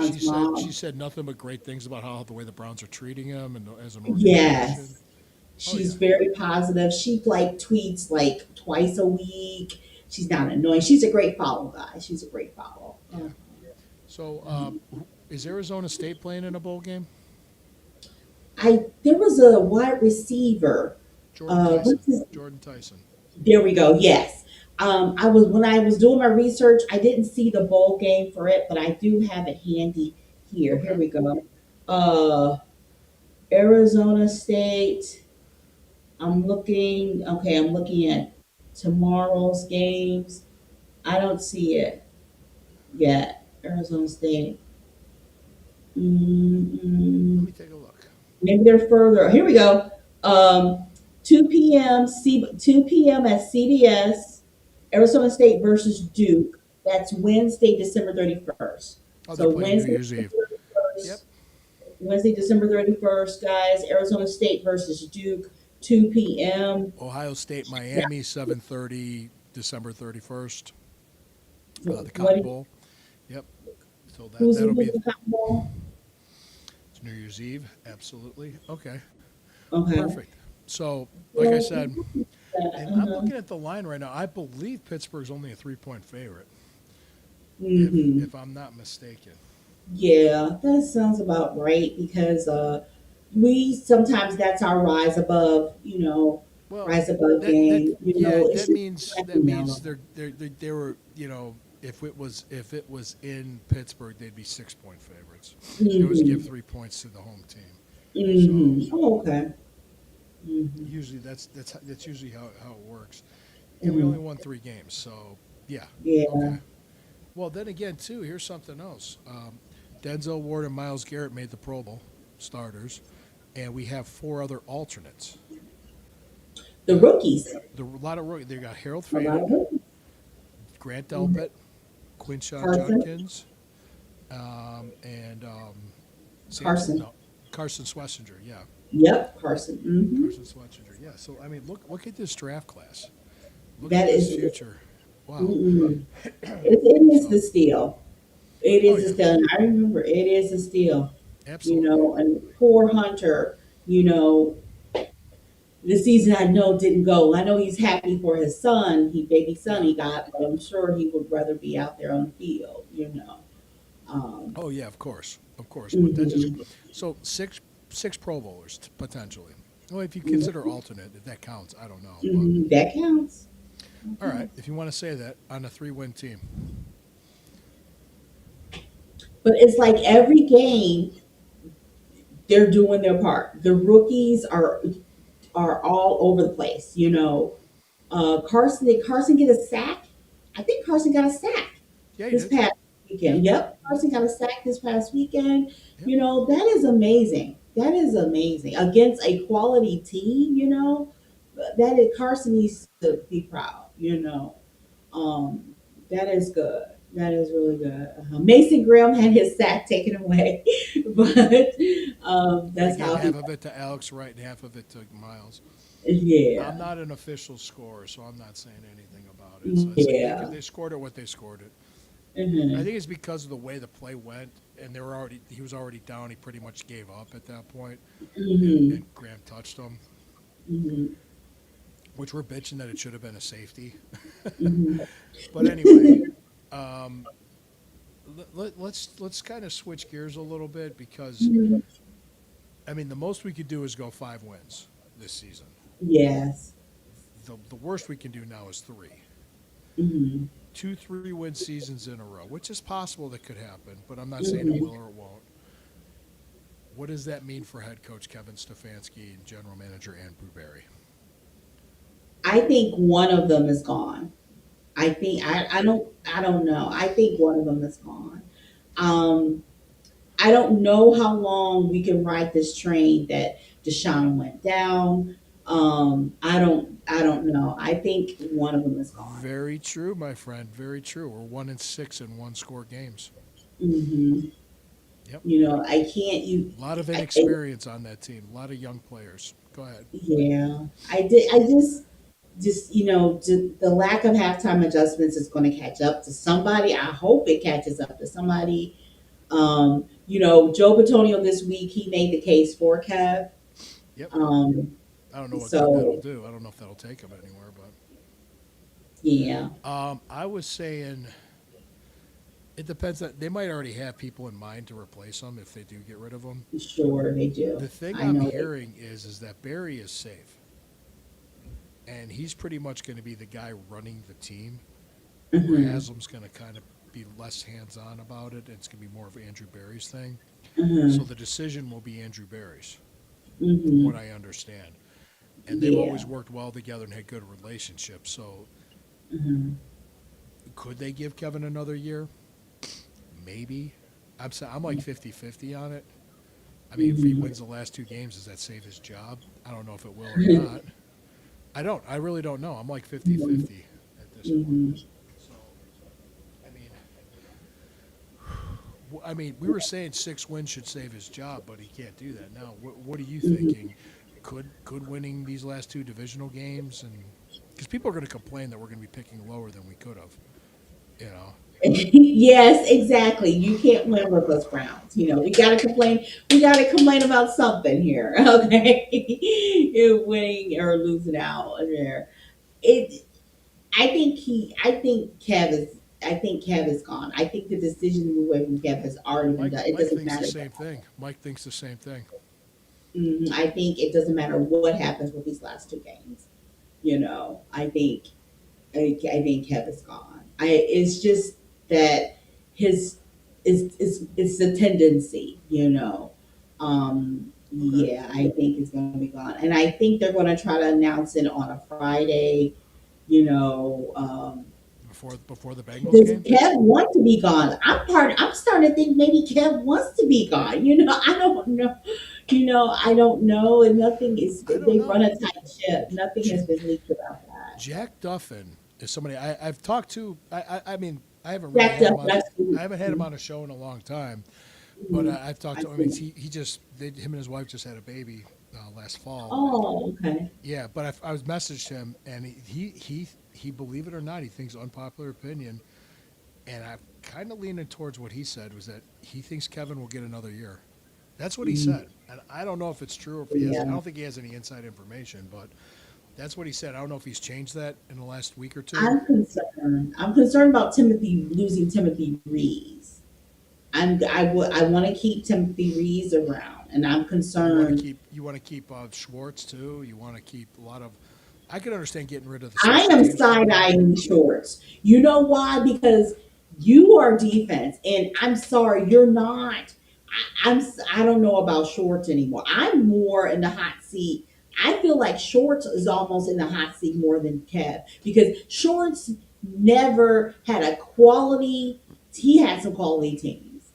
[SPEAKER 3] she
[SPEAKER 1] mom.
[SPEAKER 3] said nothing but great things about how the way the Browns are treating him and as an organization.
[SPEAKER 1] Yes,
[SPEAKER 3] Oh
[SPEAKER 1] she's
[SPEAKER 3] yeah,
[SPEAKER 1] very positive. She like tweets like twice a week. She's not annoying. She's a great follow, guys. She's a great follow.
[SPEAKER 3] yeah. So, is Arizona State playing in a bowl game?
[SPEAKER 1] I there was a wide receiver.
[SPEAKER 3] Jordan Tyson.
[SPEAKER 1] What's his
[SPEAKER 3] Jordan Tyson.
[SPEAKER 1] There we go. Yes. I was when I was doing my research, I didn't see the bowl game for it, but I do have it handy here. Here
[SPEAKER 3] Okay.
[SPEAKER 1] we go. Uh, Arizona State. I'm looking. Okay, I'm looking at tomorrow's games. I don't see it yet. Arizona State.
[SPEAKER 3] Let
[SPEAKER 1] Mm-mm.
[SPEAKER 3] me take a look.
[SPEAKER 1] Maybe they're further. Here we go. 2 p.m. 2 p.m. at CBS. Arizona State versus Duke. That's Wednesday, December 31st.
[SPEAKER 3] Oh, they're
[SPEAKER 1] So
[SPEAKER 3] playing New
[SPEAKER 1] Wednesday,
[SPEAKER 3] Year's Eve.
[SPEAKER 1] December
[SPEAKER 3] Yep.
[SPEAKER 1] 31st. Wednesday, December 31st, guys. Arizona State versus Duke, 2 p.m.
[SPEAKER 3] Ohio State, Miami, 7:30, December 31st. The Cotton
[SPEAKER 1] What?
[SPEAKER 3] Bowl. Yep. So that'll
[SPEAKER 1] Who's
[SPEAKER 3] be
[SPEAKER 1] the Cotton Bowl?
[SPEAKER 3] it's New Year's Eve. Absolutely. Okay.
[SPEAKER 1] Okay.
[SPEAKER 3] Perfect. So, like I
[SPEAKER 1] Well,
[SPEAKER 3] said, and I'm
[SPEAKER 1] uh-huh.
[SPEAKER 3] looking at the line right now. I believe Pittsburgh's only a 3-point favorite,
[SPEAKER 1] hmm
[SPEAKER 3] if I'm not mistaken.
[SPEAKER 1] Yeah, that sounds about right because we sometimes that's our
[SPEAKER 3] Well,
[SPEAKER 1] rise above
[SPEAKER 3] that
[SPEAKER 1] game.
[SPEAKER 3] yeah,
[SPEAKER 1] It's just
[SPEAKER 3] that
[SPEAKER 1] you
[SPEAKER 3] means
[SPEAKER 1] know.
[SPEAKER 3] they were, if it was in Pittsburgh, they'd be 6-point favorites. They always give
[SPEAKER 1] hmm
[SPEAKER 3] 3 points to the home team. So
[SPEAKER 1] Oh, okay. hmm
[SPEAKER 3] usually that's usually how it works. And we only
[SPEAKER 1] hmm
[SPEAKER 3] won 3 games, so yeah,
[SPEAKER 1] Yeah.
[SPEAKER 3] okay. Well, then again, too, here's something else. Denzel Ward and Miles Garrett made the Pro Bowl starters, and we have 4 other alternates.
[SPEAKER 1] The rookies.
[SPEAKER 3] A lot of they got Harold
[SPEAKER 1] A lot of
[SPEAKER 3] Fannin,
[SPEAKER 1] rookies.
[SPEAKER 3] Grant
[SPEAKER 1] Mhm.
[SPEAKER 3] Delpit, Quinshon
[SPEAKER 1] Carson.
[SPEAKER 3] Judkins, and Samson,
[SPEAKER 1] Carson.
[SPEAKER 3] no, Carson Swessinger. Yeah,
[SPEAKER 1] Yep. Carson.
[SPEAKER 3] Carson Swessinger. Yeah. So I mean, look at this draft class. Look at
[SPEAKER 1] That
[SPEAKER 3] this
[SPEAKER 1] is.
[SPEAKER 3] future. Wow.
[SPEAKER 1] Mm-mm. It is
[SPEAKER 3] So,
[SPEAKER 1] the steal. It
[SPEAKER 3] oh
[SPEAKER 1] is a
[SPEAKER 3] yeah,
[SPEAKER 1] steal. And I remember it is a steal.
[SPEAKER 3] absolutely.
[SPEAKER 1] And poor Hunter. You know, the season I know didn't go. I know he's happy for his son, baby son
[SPEAKER 3] Yeah.
[SPEAKER 1] he got, but I'm sure he would rather be out there on the field. Um,
[SPEAKER 3] Oh yeah, of course, of course. But that just
[SPEAKER 1] mhm,
[SPEAKER 3] so six Pro Bowlers potentially. Well, if you
[SPEAKER 1] mhm,
[SPEAKER 3] consider alternate, if that counts, I don't know. But
[SPEAKER 1] that counts.
[SPEAKER 3] all right, if you want to say that on a 3-win team,
[SPEAKER 1] But it's like every game they're doing their part. The rookies are all over the place. Carson did Carson get a sack? I think Carson got a sack
[SPEAKER 3] yeah, you
[SPEAKER 1] this
[SPEAKER 3] did.
[SPEAKER 1] past
[SPEAKER 3] Yep,
[SPEAKER 1] weekend. Yep, Carson got a sack this past weekend.
[SPEAKER 3] yep.
[SPEAKER 1] That is amazing. That is amazing against a quality team. Carson needs to be proud. Um, that is good. That is really good. Mason Graham had his sack taken away, but
[SPEAKER 3] They
[SPEAKER 1] that's
[SPEAKER 3] gave
[SPEAKER 1] how he.
[SPEAKER 3] half of it to Alex Wright and half of it to Miles. I'm
[SPEAKER 1] Yeah,
[SPEAKER 3] not an official scorer, so I'm not saying anything about it. So it's like
[SPEAKER 1] yeah.
[SPEAKER 3] they scored it what they scored it. I
[SPEAKER 1] hmm
[SPEAKER 3] think it's because of the way the play went, and he was already down. He pretty much gave up at that point,
[SPEAKER 1] hmm
[SPEAKER 3] and Graham touched him,
[SPEAKER 1] hmm
[SPEAKER 3] which we're bitching that it should have been a safety.
[SPEAKER 1] hmm
[SPEAKER 3] But anyway, um, let's kind of switch gears a little bit because
[SPEAKER 1] Mhm.
[SPEAKER 3] I mean the most we could do is go 5 wins this season.
[SPEAKER 1] Yes.
[SPEAKER 3] The worst we can do now is three.
[SPEAKER 1] Hmm.
[SPEAKER 3] Two 3-win seasons in a row, which is possible that could happen, but I'm not saying it will
[SPEAKER 1] Hmm.
[SPEAKER 3] or it won't. What does that mean for head coach Kevin Stefanski and general manager Andrew Barry?
[SPEAKER 1] I think one of them is gone. I don't know. I think one of them is gone. Um, I don't know how long we can ride this train that Deshaun went down. I don't know. I think one of them is gone.
[SPEAKER 3] Very true, my friend. Very true. We're 1-6 in one score games.
[SPEAKER 1] Hmm.
[SPEAKER 3] Yep.
[SPEAKER 1] I can't.
[SPEAKER 3] A lot of
[SPEAKER 1] I,
[SPEAKER 3] inexperience on that team. A lot of young players. Go ahead.
[SPEAKER 1] yeah, I did. I just the lack of halftime adjustments is going to catch up to somebody. I hope it catches up to somebody. Joe Batonio this week he made the case for Kev.
[SPEAKER 3] Yep.
[SPEAKER 1] Um,
[SPEAKER 3] I don't know what good that'll
[SPEAKER 1] so
[SPEAKER 3] do. I don't know if that'll take him anywhere,
[SPEAKER 1] yeah,
[SPEAKER 3] but I was saying it depends. That they might already have people in mind to replace him if they do get rid of him.
[SPEAKER 1] sure they
[SPEAKER 3] The
[SPEAKER 1] do.
[SPEAKER 3] thing
[SPEAKER 1] I
[SPEAKER 3] I'm
[SPEAKER 1] know they.
[SPEAKER 3] hearing is that Barry is safe, and he's pretty much going to be the guy running the team, where
[SPEAKER 1] Hmm.
[SPEAKER 3] Haslam's going to kind of be less hands-on about it, and it's going to be more of Andrew Barry's thing. So
[SPEAKER 1] Hmm.
[SPEAKER 3] the decision will be Andrew Barry's, from
[SPEAKER 1] Hmm.
[SPEAKER 3] what I understand. And they've
[SPEAKER 1] Yeah.
[SPEAKER 3] always worked well together and had good relationships. So
[SPEAKER 1] Hmm.
[SPEAKER 3] could they give Kevin another year? Maybe. I'm like 50-50 on it. I mean, if he
[SPEAKER 1] Hmm.
[SPEAKER 3] wins the last 2 games, does that save his job? I don't know if it will or not. I don't. I really don't know. I'm like 50-50 at this point.
[SPEAKER 1] Hmm.
[SPEAKER 3] So, I mean, we were saying 6 wins should save his job, but he can't do that now. What are you
[SPEAKER 1] Hmm.
[SPEAKER 3] thinking? Could winning these last 2 divisional games, and because people are going to complain that we're going to be picking lower than we could have, you know.
[SPEAKER 1] Yes, exactly. You can't win with us Browns. We gotta complain. We gotta complain about something here. Okay, you're winning or losing out there. It. I think Kev is gone. I think the decision to move away from Kev has already been
[SPEAKER 3] Mike
[SPEAKER 1] done. It
[SPEAKER 3] Mike
[SPEAKER 1] doesn't
[SPEAKER 3] thinks the
[SPEAKER 1] matter.
[SPEAKER 3] same thing. Mike thinks the same thing.
[SPEAKER 1] I think it doesn't matter what happens with these last two games. I think Kev is gone. It's just that his is the tendency.
[SPEAKER 3] Okay.
[SPEAKER 1] Yeah, I think it's going to be gone, and I think they're going to try to announce it on a Friday. You know,
[SPEAKER 3] Before the Bengals
[SPEAKER 1] does
[SPEAKER 3] game.
[SPEAKER 1] Kev want to be gone? I'm starting to think maybe Kev wants to be gone. I don't know. I don't know, and nothing is.
[SPEAKER 3] I don't
[SPEAKER 1] They run
[SPEAKER 3] know.
[SPEAKER 1] a tight ship. Nothing
[SPEAKER 3] J-
[SPEAKER 1] has been leaked about that.
[SPEAKER 3] Jack Duffin is somebody I've talked to. I mean, I haven't really
[SPEAKER 1] Jacked
[SPEAKER 3] had
[SPEAKER 1] up.
[SPEAKER 3] him on.
[SPEAKER 1] That's.
[SPEAKER 3] I haven't had him on a show in a long time, but
[SPEAKER 1] Mhm.
[SPEAKER 3] I've talked
[SPEAKER 1] I
[SPEAKER 3] to him. I mean,
[SPEAKER 1] see.
[SPEAKER 3] him and his wife just had a baby last fall.
[SPEAKER 1] Oh, okay.
[SPEAKER 3] Yeah, but I was messaged him, and he believe it or not, he thinks unpopular opinion, and I'm kind of leaning towards what he said was that he thinks Kevin will get another year. That's what he
[SPEAKER 1] Mm,
[SPEAKER 3] said, and I don't know if it's true or if he has. I
[SPEAKER 1] yeah.
[SPEAKER 3] don't think he has any inside information, but that's what he said. I don't know if he's changed that in the last week or two.
[SPEAKER 1] I'm concerned. I'm concerned about Timothy losing Timothy Reeves. I want to keep Timothy Reeves around, and I'm concerned.
[SPEAKER 3] You want to keep Schwartz too. You want to keep a lot of. I could understand getting rid of the
[SPEAKER 1] I
[SPEAKER 3] special
[SPEAKER 1] am
[SPEAKER 3] teams
[SPEAKER 1] side
[SPEAKER 3] coordinator.
[SPEAKER 1] eyeing Shorts. You know why? Because you are defense, and I'm sorry, you're not. I don't know about Shorts anymore. I'm more in the hot seat. I feel like Shorts is almost in the hot seat more than Kev because Shorts never had a quality. He had some quality teams.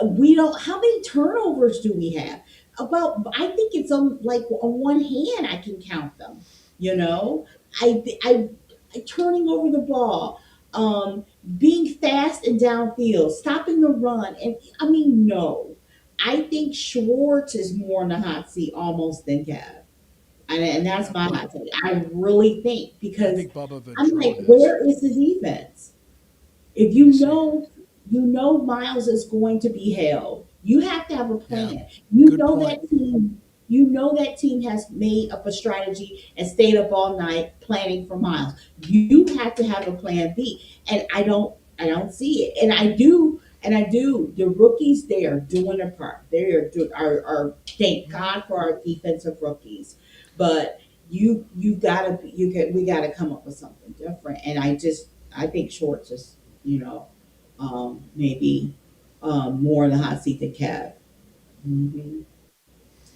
[SPEAKER 1] We don't. How many turnovers do we have? About I think it's on like on one hand I can count them. You know, I turning over the ball, being fast and downfield, stopping the run, and I mean no, I think Schwartz is more in the hot seat almost than Kev, and that's
[SPEAKER 3] Yeah,
[SPEAKER 1] my hot take. I really think
[SPEAKER 3] I
[SPEAKER 1] because
[SPEAKER 3] think Bubba
[SPEAKER 1] I'm like,
[SPEAKER 3] Ventrone is.
[SPEAKER 1] where is the defense? If
[SPEAKER 3] Let me see.
[SPEAKER 1] Miles is going to be held. You have to have a
[SPEAKER 3] Yeah,
[SPEAKER 1] plan. You
[SPEAKER 3] good
[SPEAKER 1] know
[SPEAKER 3] point.
[SPEAKER 1] that team. You know that team has made up a strategy and stayed up all night planning for Miles. You have to have a plan B, and I don't see it. And I do. And I do. The rookies, they are doing their part. They are thank
[SPEAKER 3] Mhm.
[SPEAKER 1] God for our defensive rookies. But we gotta come up with something different. And I think Shorts is, maybe more in the hot seat than Kev. hmm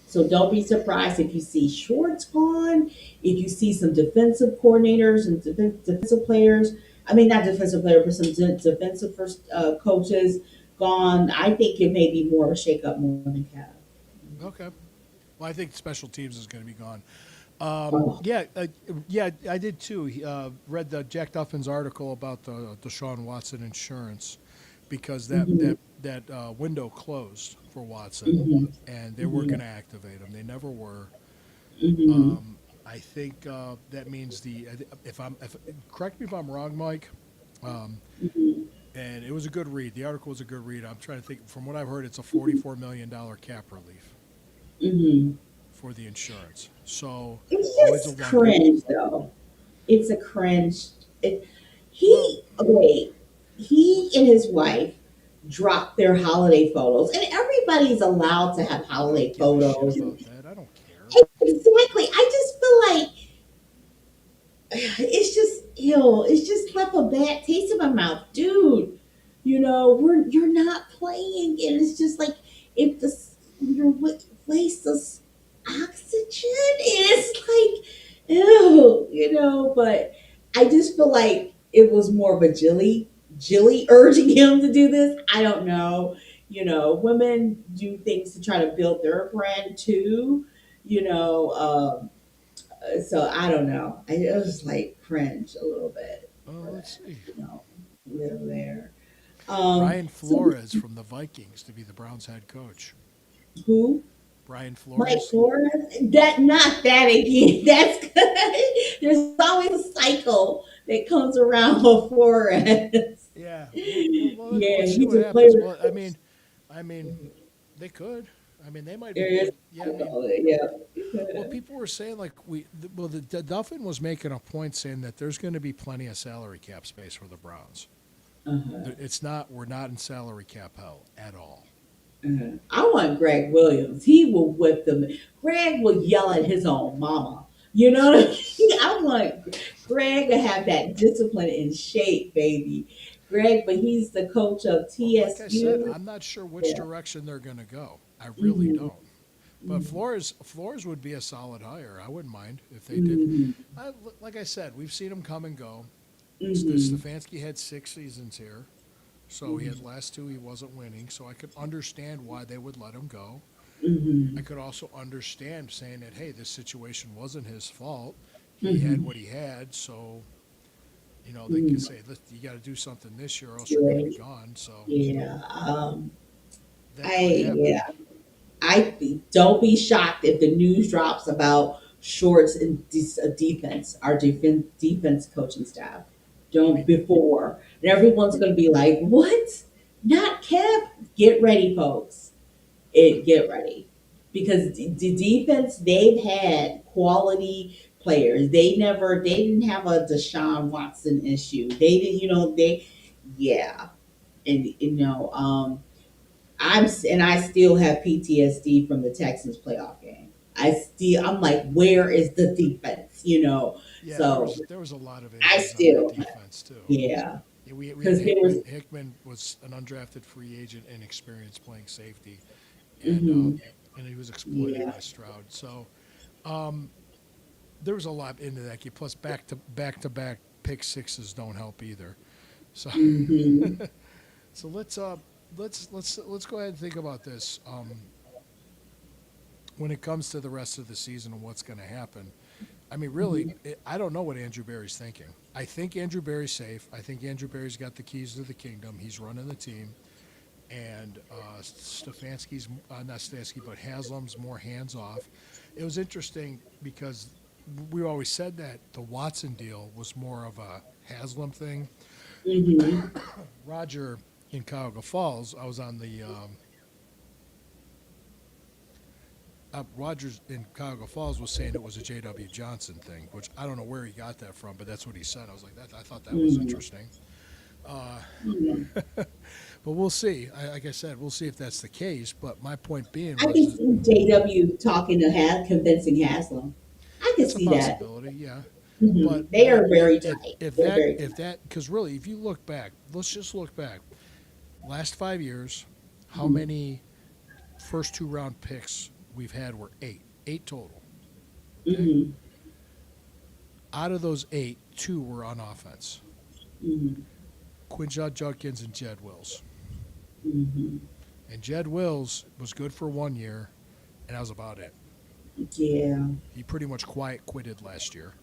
[SPEAKER 1] So don't be surprised if you see Shorts gone, if you see some defensive coordinators and defensive players. I mean, not defensive player, but some defensive first coaches gone. I think it may be more of a shakeup more than Cal.
[SPEAKER 3] Okay. Well, I think special teams is going to be gone.
[SPEAKER 1] Oh.
[SPEAKER 3] Yeah, I did too. Read the Jack Duffin's article about the Deshaun Watson insurance because
[SPEAKER 1] hmm
[SPEAKER 3] that window closed for Watson,
[SPEAKER 1] hmm
[SPEAKER 3] and they were
[SPEAKER 1] hmm
[SPEAKER 3] going to activate him. They never were.
[SPEAKER 1] hmm
[SPEAKER 3] I think that means if correct me if I'm wrong, Mike. Um,
[SPEAKER 1] hmm
[SPEAKER 3] and it was a good read. The article was a good read. I'm trying to think. From what I've heard, it's a $44 million cap relief
[SPEAKER 1] hmm
[SPEAKER 3] for the insurance. So
[SPEAKER 1] It's
[SPEAKER 3] always a
[SPEAKER 1] just
[SPEAKER 3] wonder.
[SPEAKER 1] cringe, though. It's a cringe.
[SPEAKER 3] Well,
[SPEAKER 1] Wait, he and his wife dropped their holiday photos, and everybody's allowed to have
[SPEAKER 3] I don't
[SPEAKER 1] holiday
[SPEAKER 3] give a shit
[SPEAKER 1] photos.
[SPEAKER 3] about that. I don't care.
[SPEAKER 1] Exactly. I just feel like it's just ill. It's just left a bad taste in my mouth, dude. You're not playing, and it's just like if your waste is oxygen, it's like ew, But I just feel like it was more of a Jilly urging him to do this. I don't know. Women do things to try to build their brand too. You know, so I don't know. I was like cringe a little bit
[SPEAKER 3] Oh,
[SPEAKER 1] for
[SPEAKER 3] let's
[SPEAKER 1] that,
[SPEAKER 3] see.
[SPEAKER 1] little there.
[SPEAKER 3] Brian
[SPEAKER 1] So
[SPEAKER 3] Flores from the Vikings to be the Browns head coach.
[SPEAKER 1] who?
[SPEAKER 3] Brian
[SPEAKER 1] Mike
[SPEAKER 3] Flores.
[SPEAKER 1] Flores? That not that again. That's good. There's always a cycle that comes around with Flores.
[SPEAKER 3] Yeah.
[SPEAKER 1] Yeah,
[SPEAKER 3] Let's see
[SPEAKER 1] he's
[SPEAKER 3] what
[SPEAKER 1] a player
[SPEAKER 3] happens. Well,
[SPEAKER 1] coach.
[SPEAKER 3] I mean, they could. I mean, they might be
[SPEAKER 1] There is
[SPEAKER 3] good.
[SPEAKER 1] a
[SPEAKER 3] Yeah. I mean,
[SPEAKER 1] cycle. Yeah.
[SPEAKER 3] well, people were saying like the Duffin was making a point saying that there's going to be plenty of salary cap space for the Browns.
[SPEAKER 1] Uh-huh.
[SPEAKER 3] It's not. We're not in salary cap hell at all.
[SPEAKER 1] I want Greg Williams. He will whip them. Greg will yell at his own mama. You know what I mean? I want Greg to have that discipline in shape, baby. Greg, but he's the coach of
[SPEAKER 3] Well, like I said,
[SPEAKER 1] TSU.
[SPEAKER 3] I'm not sure which
[SPEAKER 1] Yeah.
[SPEAKER 3] direction they're going to go. I really
[SPEAKER 1] hmm
[SPEAKER 3] don't. But Flores would be a solid hire. I wouldn't mind if they did.
[SPEAKER 1] hmm
[SPEAKER 3] Like I said, we've seen him come and go.
[SPEAKER 1] hmm
[SPEAKER 3] Stefanski had 6 seasons here, so he had last two he wasn't winning. So I could understand why they would let him go. I
[SPEAKER 1] hmm
[SPEAKER 3] could also understand saying that hey, this situation wasn't his fault. He had
[SPEAKER 1] hmm
[SPEAKER 3] what he had, so they could
[SPEAKER 1] hmm
[SPEAKER 3] say, "Look, you got to do something this year, or else you're going to be
[SPEAKER 1] Yeah.
[SPEAKER 3] gone." So
[SPEAKER 1] Yeah.
[SPEAKER 3] that could happen.
[SPEAKER 1] Yeah. Don't be shocked if the news drops about Shorts and defense, our defense coaching staff.
[SPEAKER 3] I
[SPEAKER 1] Don't
[SPEAKER 3] mean,
[SPEAKER 1] before. And everyone's going to be like, "What? Not Kev?" Get ready, folks. Get ready because the defense they've had quality players. They didn't have a Deshaun Watson issue. They didn't. Yeah, and I still have PTSD from the Texans playoff game. I'm like, where is the defense?
[SPEAKER 3] yeah,
[SPEAKER 1] So
[SPEAKER 3] there was a lot of
[SPEAKER 1] I
[SPEAKER 3] injuries on that
[SPEAKER 1] still,
[SPEAKER 3] defense too.
[SPEAKER 1] yeah,
[SPEAKER 3] Yeah, we had
[SPEAKER 1] because there was,
[SPEAKER 3] Hickman. Hickman was an undrafted free agent, inexperienced playing safety, and
[SPEAKER 1] hmm
[SPEAKER 3] he was exploited
[SPEAKER 1] yeah,
[SPEAKER 3] by Stroud. So there was a lot into that game. Plus, back to back pick sixes don't help either. So
[SPEAKER 1] hmm
[SPEAKER 3] so let's go ahead and think about this. When it comes to the rest of the season and what's going to happen, I mean, really, I don't know what Andrew Barry's thinking. I think Andrew Barry's safe. I think Andrew Barry's got the keys to the kingdom. He's running the team. And Stefanski's, not Stefanski, but Haslam's more hands off. It was interesting because we always said that the Watson deal was more of a Haslam thing.
[SPEAKER 1] hmm
[SPEAKER 3] Roger in Cuyahoga Falls, I was on the Rogers in Cuyahoga Falls was saying it was a J.W. Johnson thing, which I don't know where he got that from, but that's what he said. I was like, I thought that was
[SPEAKER 1] hmm
[SPEAKER 3] interesting. Uh,
[SPEAKER 1] Hmm.
[SPEAKER 3] but we'll see. Like I said, we'll see if that's the case. But my point being
[SPEAKER 1] I
[SPEAKER 3] was
[SPEAKER 1] can
[SPEAKER 3] that
[SPEAKER 1] see JW talking to convincing Haslam. I can
[SPEAKER 3] it's a
[SPEAKER 1] see that.
[SPEAKER 3] possibility, yeah.
[SPEAKER 1] Hmm.
[SPEAKER 3] But
[SPEAKER 1] They
[SPEAKER 3] but
[SPEAKER 1] are very tight. They're very
[SPEAKER 3] if
[SPEAKER 1] tight.
[SPEAKER 3] that because really, if you look back, let's just look back. Last 5 years, how
[SPEAKER 1] Hmm.
[SPEAKER 3] many first two round picks we've had were eight total. Okay,
[SPEAKER 1] Hmm.
[SPEAKER 3] out of those eight, two were on offense.
[SPEAKER 1] Hmm.
[SPEAKER 3] Quinshot Judkins and Jed Wills.
[SPEAKER 1] Hmm.
[SPEAKER 3] And Jed Wills was good for 1 year, and that was about it.
[SPEAKER 1] Yeah.
[SPEAKER 3] He pretty much quiet quitted last year.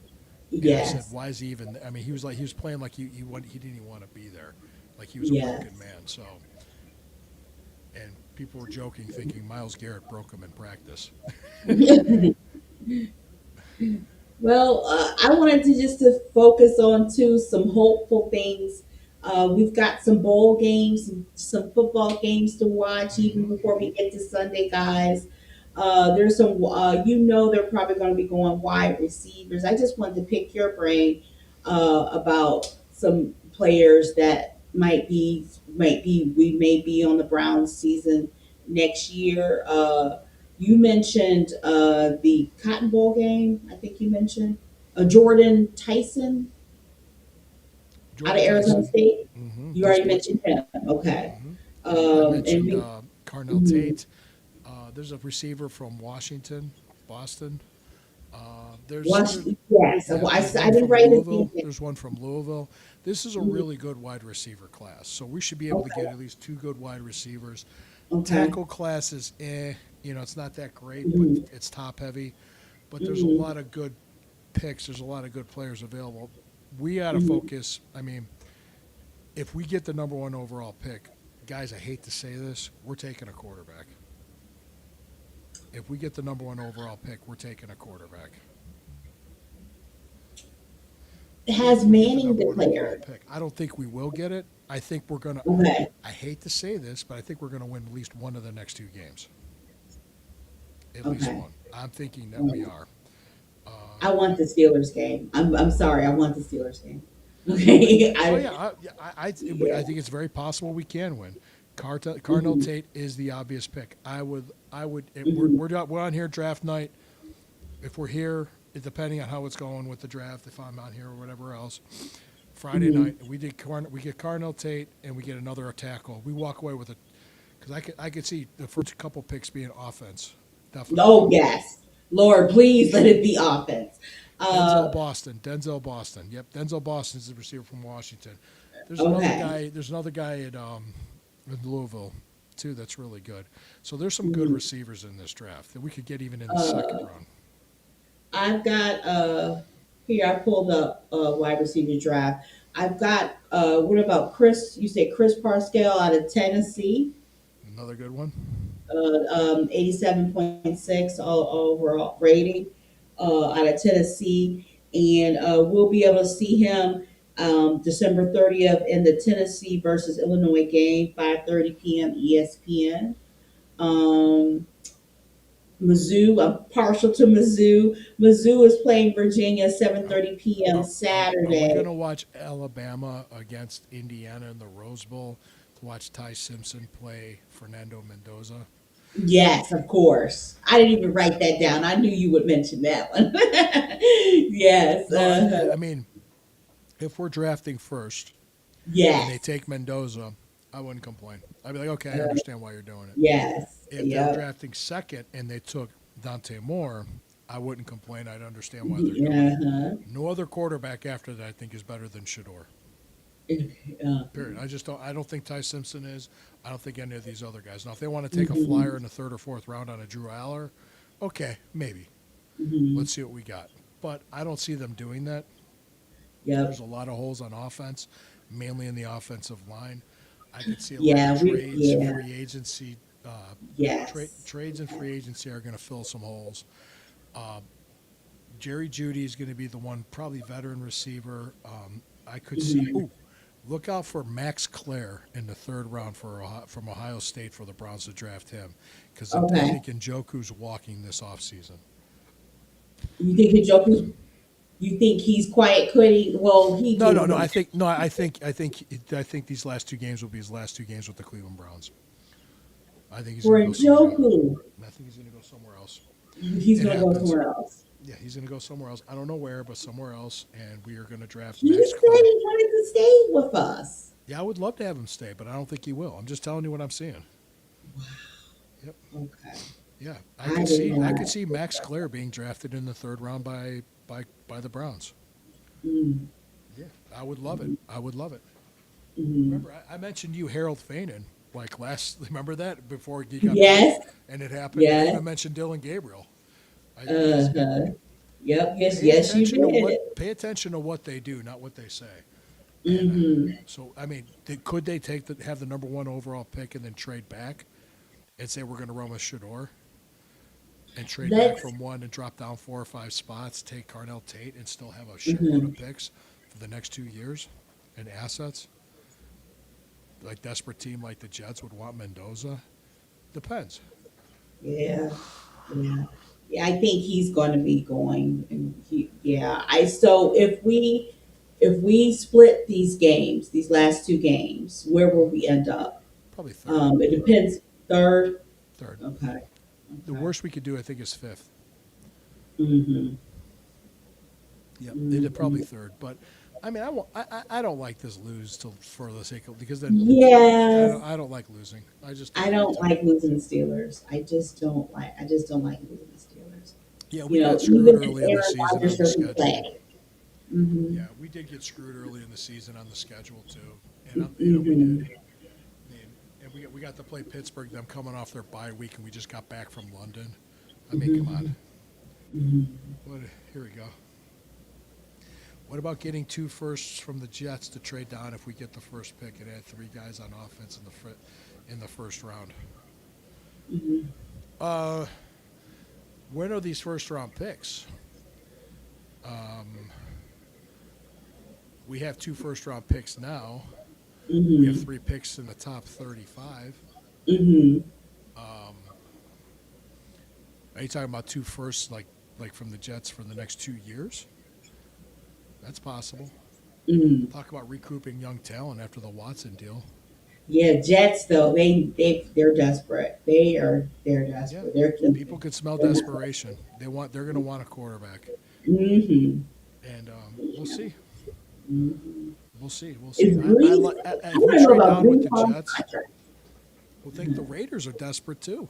[SPEAKER 3] And I said,
[SPEAKER 1] Yes.
[SPEAKER 3] why is he even? I mean, he was playing like he didn't even want to be there, like he was a broken
[SPEAKER 1] Yes.
[SPEAKER 3] man. So, and people were joking, thinking Miles Garrett broke him in practice.
[SPEAKER 1] Well, I wanted to just to focus on too some hopeful things. We've got some bowl games, some football games to watch even
[SPEAKER 3] Hmm.
[SPEAKER 1] before we get to Sunday, guys. There's some, they're probably going to be going wide receivers. I just wanted to pick your brain about some players that we may be on the Browns season next year. You mentioned the Cotton Bowl game. I think you mentioned Jordan Tyson out of
[SPEAKER 3] Jordan
[SPEAKER 1] Arizona
[SPEAKER 3] Tyson.
[SPEAKER 1] State. You
[SPEAKER 3] Does
[SPEAKER 1] already
[SPEAKER 3] play.
[SPEAKER 1] mentioned him. Okay.
[SPEAKER 3] Hmm. I
[SPEAKER 1] And
[SPEAKER 3] mentioned
[SPEAKER 1] we
[SPEAKER 3] Carnell
[SPEAKER 1] mhm.
[SPEAKER 3] Tate. There's a receiver from Washington, Boston. There,
[SPEAKER 1] Yes,
[SPEAKER 3] yeah, there's
[SPEAKER 1] I
[SPEAKER 3] one
[SPEAKER 1] didn't
[SPEAKER 3] from
[SPEAKER 1] write his name
[SPEAKER 3] Louisville. There's one from Louisville. This is a
[SPEAKER 1] down.
[SPEAKER 3] really good wide receiver class. So we should be able to get
[SPEAKER 1] Okay.
[SPEAKER 3] at least two good wide receivers.
[SPEAKER 1] Okay.
[SPEAKER 3] Tackle class is it's not that great, but
[SPEAKER 1] Mhm.
[SPEAKER 3] it's top heavy. But there's a
[SPEAKER 1] Mhm.
[SPEAKER 3] lot of good picks. There's a lot of good players available. We got to
[SPEAKER 1] Mhm.
[SPEAKER 3] focus. I mean, if we get the number one overall pick, guys, I hate to say this, we're taking a quarterback. If we get the number one overall pick, we're taking a quarterback. If
[SPEAKER 1] Has
[SPEAKER 3] we get the
[SPEAKER 1] Manning
[SPEAKER 3] number one overall
[SPEAKER 1] declared?
[SPEAKER 3] pick, I don't think we will get it. I think we're going to,
[SPEAKER 1] Okay.
[SPEAKER 3] I hate to say this, but I think we're going to win at least one of the next two games. At least
[SPEAKER 1] Okay.
[SPEAKER 3] one. I'm thinking that we are. Uh,
[SPEAKER 1] I want the Steelers game. I'm sorry. I want the Steelers game. Okay.
[SPEAKER 3] oh yeah, I
[SPEAKER 1] Yeah.
[SPEAKER 3] think it's very possible we can win. Carnell
[SPEAKER 1] Mhm.
[SPEAKER 3] Tate is the obvious pick.
[SPEAKER 1] Mhm.
[SPEAKER 3] We're on here draft night. If we're here, depending on how it's going with the draft, if I'm on here or whatever else, Friday
[SPEAKER 1] Mhm.
[SPEAKER 3] night we get Carnell Tate and we get another tackle. We walk away with it because I could see the first couple picks being offense, definitely.
[SPEAKER 1] Oh yes, Lord, please let it be offense. Uh,
[SPEAKER 3] Denzel Boston. Yep, Denzel Boston is the receiver from Washington.
[SPEAKER 1] okay.
[SPEAKER 3] There's another guy in Louisville too that's really good. So there's some good
[SPEAKER 1] Mhm.
[SPEAKER 3] receivers in this draft that we could get even in the second
[SPEAKER 1] Uh,
[SPEAKER 3] round.
[SPEAKER 1] I've got here. I pulled up wide receiver draft. I've got what about Chris? You say Chris Parskell out of Tennessee,
[SPEAKER 3] Another good one.
[SPEAKER 1] 87.6 overall rating out of Tennessee, and we'll be able to see him December 30th in the Tennessee versus Illinois game, 5:30 p.m. ESPN. Um, Mizzou, I'm partial to Mizzou. Mizzou is playing Virginia
[SPEAKER 3] Are,
[SPEAKER 1] 7:30 p.m.
[SPEAKER 3] are we going
[SPEAKER 1] Saturday.
[SPEAKER 3] to watch Alabama against Indiana in the Rose Bowl to watch Ty Simpson play Fernando Mendoza?
[SPEAKER 1] Yes, of course. I didn't even write that down. I knew you would mention that one. Yes.
[SPEAKER 3] No, I mean, if we're drafting first and they
[SPEAKER 1] Yes.
[SPEAKER 3] take Mendoza, I wouldn't complain. I'd be like, okay, I
[SPEAKER 1] Uh,
[SPEAKER 3] understand why you're doing it.
[SPEAKER 1] yes.
[SPEAKER 3] If they're
[SPEAKER 1] Yep.
[SPEAKER 3] drafting second and they took Dante Moore, I wouldn't complain. I'd understand why they're doing it.
[SPEAKER 1] Uh-huh.
[SPEAKER 3] No other quarterback after that I think is better than Shador. Period. I just don't. I don't think Ty Simpson is. I don't think any of these other guys. Now, if they want to take a
[SPEAKER 1] Mhm.
[SPEAKER 3] flyer in the third or fourth round on a Drew Aller, okay, maybe.
[SPEAKER 1] Mhm.
[SPEAKER 3] Let's see what we got. But I don't see them doing that. There's
[SPEAKER 1] Yep.
[SPEAKER 3] a lot of holes on offense, mainly in the offensive line. I could see a lot of
[SPEAKER 1] Yeah. Yeah.
[SPEAKER 3] free agency.
[SPEAKER 1] Yes.
[SPEAKER 3] Trades and free agency are going to fill some holes. Uh, Jerry Judy is going to be the one, probably veteran receiver. I could see.
[SPEAKER 1] Mhm.
[SPEAKER 3] Ooh, look out for Max Clare in the third round from Ohio State for the Browns to draft him, because I
[SPEAKER 1] Okay.
[SPEAKER 3] think Njoku's walking this offseason.
[SPEAKER 1] You think Njoku's? You think he's quiet quitting? Well, he
[SPEAKER 3] No,
[SPEAKER 1] can.
[SPEAKER 3] no, no. I think no. I think these last two games will be his last two games with the Cleveland Browns. I think he's going
[SPEAKER 1] For
[SPEAKER 3] to go somewhere else.
[SPEAKER 1] Njoku,
[SPEAKER 3] I think he's going to go somewhere else.
[SPEAKER 1] he's
[SPEAKER 3] It
[SPEAKER 1] going to go
[SPEAKER 3] happens.
[SPEAKER 1] somewhere else.
[SPEAKER 3] Yeah, he's going to go somewhere else. I don't know where, but somewhere else. And we are going to draft
[SPEAKER 1] He
[SPEAKER 3] Max
[SPEAKER 1] said he
[SPEAKER 3] Clare.
[SPEAKER 1] wanted to stay with us.
[SPEAKER 3] Yeah, I would love to have him stay, but I don't think he will. I'm just telling you what I'm seeing. Yep.
[SPEAKER 1] Okay.
[SPEAKER 3] Yeah,
[SPEAKER 1] I did
[SPEAKER 3] I
[SPEAKER 1] not.
[SPEAKER 3] could see Max Clare being drafted in the third round by the Browns.
[SPEAKER 1] Mm,
[SPEAKER 3] Yeah, I would love it. I would love it.
[SPEAKER 1] mm.
[SPEAKER 3] Remember, I mentioned you Harold Fainin like last. Remember that before he got picked,
[SPEAKER 1] Yes.
[SPEAKER 3] and it happened. And
[SPEAKER 1] Yes.
[SPEAKER 3] even mentioned Dylan Gabriel. I
[SPEAKER 1] Uh
[SPEAKER 3] just
[SPEAKER 1] huh. Yep. Yes.
[SPEAKER 3] pay
[SPEAKER 1] Yes, you
[SPEAKER 3] attention to
[SPEAKER 1] did.
[SPEAKER 3] pay attention to what they do, not what they say. And
[SPEAKER 1] Mm-hmm.
[SPEAKER 3] so, I mean, could they have the number one overall pick and then trade back and say we're going to run with Shador and trade back
[SPEAKER 1] Let's.
[SPEAKER 3] from one and drop down 4 or 5 spots, take Carnell Tate, and still have a shitload
[SPEAKER 1] Mm-hmm.
[SPEAKER 3] of picks for the next 2 years and assets? Like desperate team like the Jets would want Mendoza. Depends.
[SPEAKER 1] Yeah. Yeah. Yeah. I think he's going to be going. And yeah. I. So if we split these games, these last two games, where will we end up?
[SPEAKER 3] Probably third.
[SPEAKER 1] It depends. Third.
[SPEAKER 3] Third.
[SPEAKER 1] Okay.
[SPEAKER 3] The
[SPEAKER 1] Okay.
[SPEAKER 3] worst we could do, I think, is fifth.
[SPEAKER 1] Mm-hmm.
[SPEAKER 3] Yep, they did probably
[SPEAKER 1] Mm-hmm.
[SPEAKER 3] third. But I mean, I don't like this lose to for the sake of because then
[SPEAKER 1] Yes.
[SPEAKER 3] I don't like losing. I just
[SPEAKER 1] I
[SPEAKER 3] don't like
[SPEAKER 1] don't
[SPEAKER 3] to.
[SPEAKER 1] like losing the Steelers. I just don't like losing the Steelers.
[SPEAKER 3] Yeah, we
[SPEAKER 1] You know,
[SPEAKER 3] got screwed
[SPEAKER 1] even if
[SPEAKER 3] early in the
[SPEAKER 1] Aaron
[SPEAKER 3] season
[SPEAKER 1] Rodgers
[SPEAKER 3] on the
[SPEAKER 1] doesn't
[SPEAKER 3] schedule.
[SPEAKER 1] play. Mm-hmm.
[SPEAKER 3] Yeah, we did get screwed early in the season on the schedule too, and we
[SPEAKER 1] Mm-hmm.
[SPEAKER 3] did. And we got to play Pittsburgh. Them coming off their bye week, and we just got back from London. I mean, come on.
[SPEAKER 1] Mm-hmm.
[SPEAKER 3] What? Here we go. What about getting 2 firsts from the Jets to trade down if we get the first pick and add 3 guys on offense in the first round?
[SPEAKER 1] Mm-hmm.
[SPEAKER 3] Uh, when are these first round picks? Um, we have 2 first round picks now. We have
[SPEAKER 1] Mm-hmm.
[SPEAKER 3] 3 picks in the top 35.
[SPEAKER 1] Mm-hmm.
[SPEAKER 3] Um, are you talking about 2 firsts like from the Jets for the next 2 years? That's possible.
[SPEAKER 1] Mm-hmm.
[SPEAKER 3] Talk about recouping young talent after the Watson deal.
[SPEAKER 1] Yeah, Jets though they're desperate. They're
[SPEAKER 3] Yeah,
[SPEAKER 1] desperate. They're
[SPEAKER 3] people
[SPEAKER 1] keeping.
[SPEAKER 3] could smell
[SPEAKER 1] They're not.
[SPEAKER 3] desperation. They're going to want a quarterback,
[SPEAKER 1] Mm-hmm.
[SPEAKER 3] and we'll see.
[SPEAKER 1] Mm-hmm.
[SPEAKER 3] We'll see. We'll see.
[SPEAKER 1] Is Breeze? I
[SPEAKER 3] If we
[SPEAKER 1] want to know
[SPEAKER 3] trade
[SPEAKER 1] about
[SPEAKER 3] down with
[SPEAKER 1] Breeze
[SPEAKER 3] the
[SPEAKER 1] Hall's
[SPEAKER 3] Jets,
[SPEAKER 1] contract.
[SPEAKER 3] we'll think the Raiders are desperate too.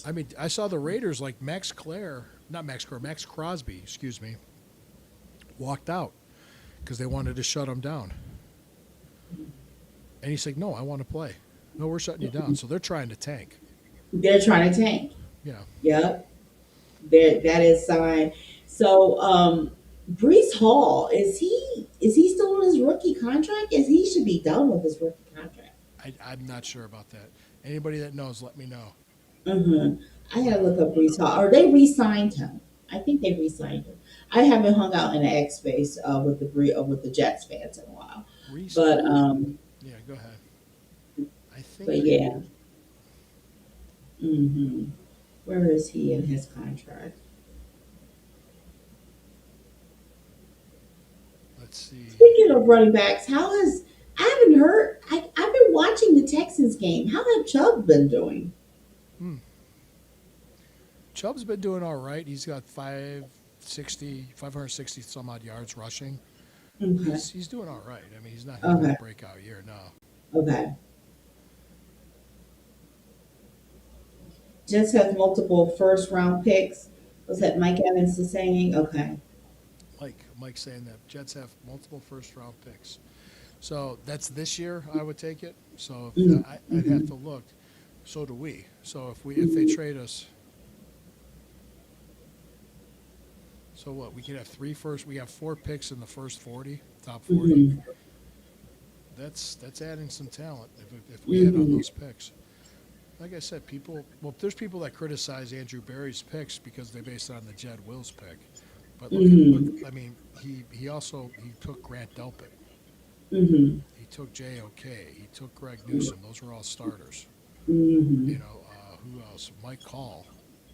[SPEAKER 3] I mean, I saw the Raiders like Max Crosby, excuse me, walked out because they wanted to shut him down. And he said, "No, I want to play. No, we're shutting you down." So they're trying to tank.
[SPEAKER 1] They're trying to tank.
[SPEAKER 3] Yeah.
[SPEAKER 1] Yep. That is signed. So Brees Hall, is he still on his rookie contract? Is he should be done with his rookie contract?
[SPEAKER 3] I'm not sure about that. Anybody that knows, let me know.
[SPEAKER 1] Mm-hmm. I gotta look up Brees Hall. Or they re-signed him. I think they re-signed him. I haven't hung out in the X space with the Jets fans in a while. But
[SPEAKER 3] Resign. Yeah, go ahead. I think
[SPEAKER 1] but
[SPEAKER 3] they
[SPEAKER 1] yeah.
[SPEAKER 3] did.
[SPEAKER 1] Mm-hmm. Where is he in his contract?
[SPEAKER 3] Let's see.
[SPEAKER 1] Speaking of running backs, how is I haven't heard. I've been watching the Texans game. How have Chubb been doing?
[SPEAKER 3] Hmm. Chubb's been doing all right. He's got 560 some odd yards rushing.
[SPEAKER 1] Okay.
[SPEAKER 3] He's doing all right. I mean, he's not having
[SPEAKER 1] Okay.
[SPEAKER 3] a breakout year, no.
[SPEAKER 1] Okay. Jets have multiple first round picks. Was that Mike Evans is saying? Okay.
[SPEAKER 3] Mike saying that Jets have multiple first round picks. So that's this year, I would take it. So if I'd have to look. So do we. So if they trade us, so what? We could have 3 first. We have 4 picks in the first 40, top 40.
[SPEAKER 1] Mm-hmm.
[SPEAKER 3] That's adding some talent if we hit on those picks. Like I said, there's people that criticize Andrew Berry's picks because they based it on the Jed Wills pick. But look, I mean, he took Grant Delpit.
[SPEAKER 1] Mm-hmm.
[SPEAKER 3] He took J.O.K. He took Greg Newsom. Those were all starters.
[SPEAKER 1] Mm-hmm.
[SPEAKER 3] You know, who else? Mike Call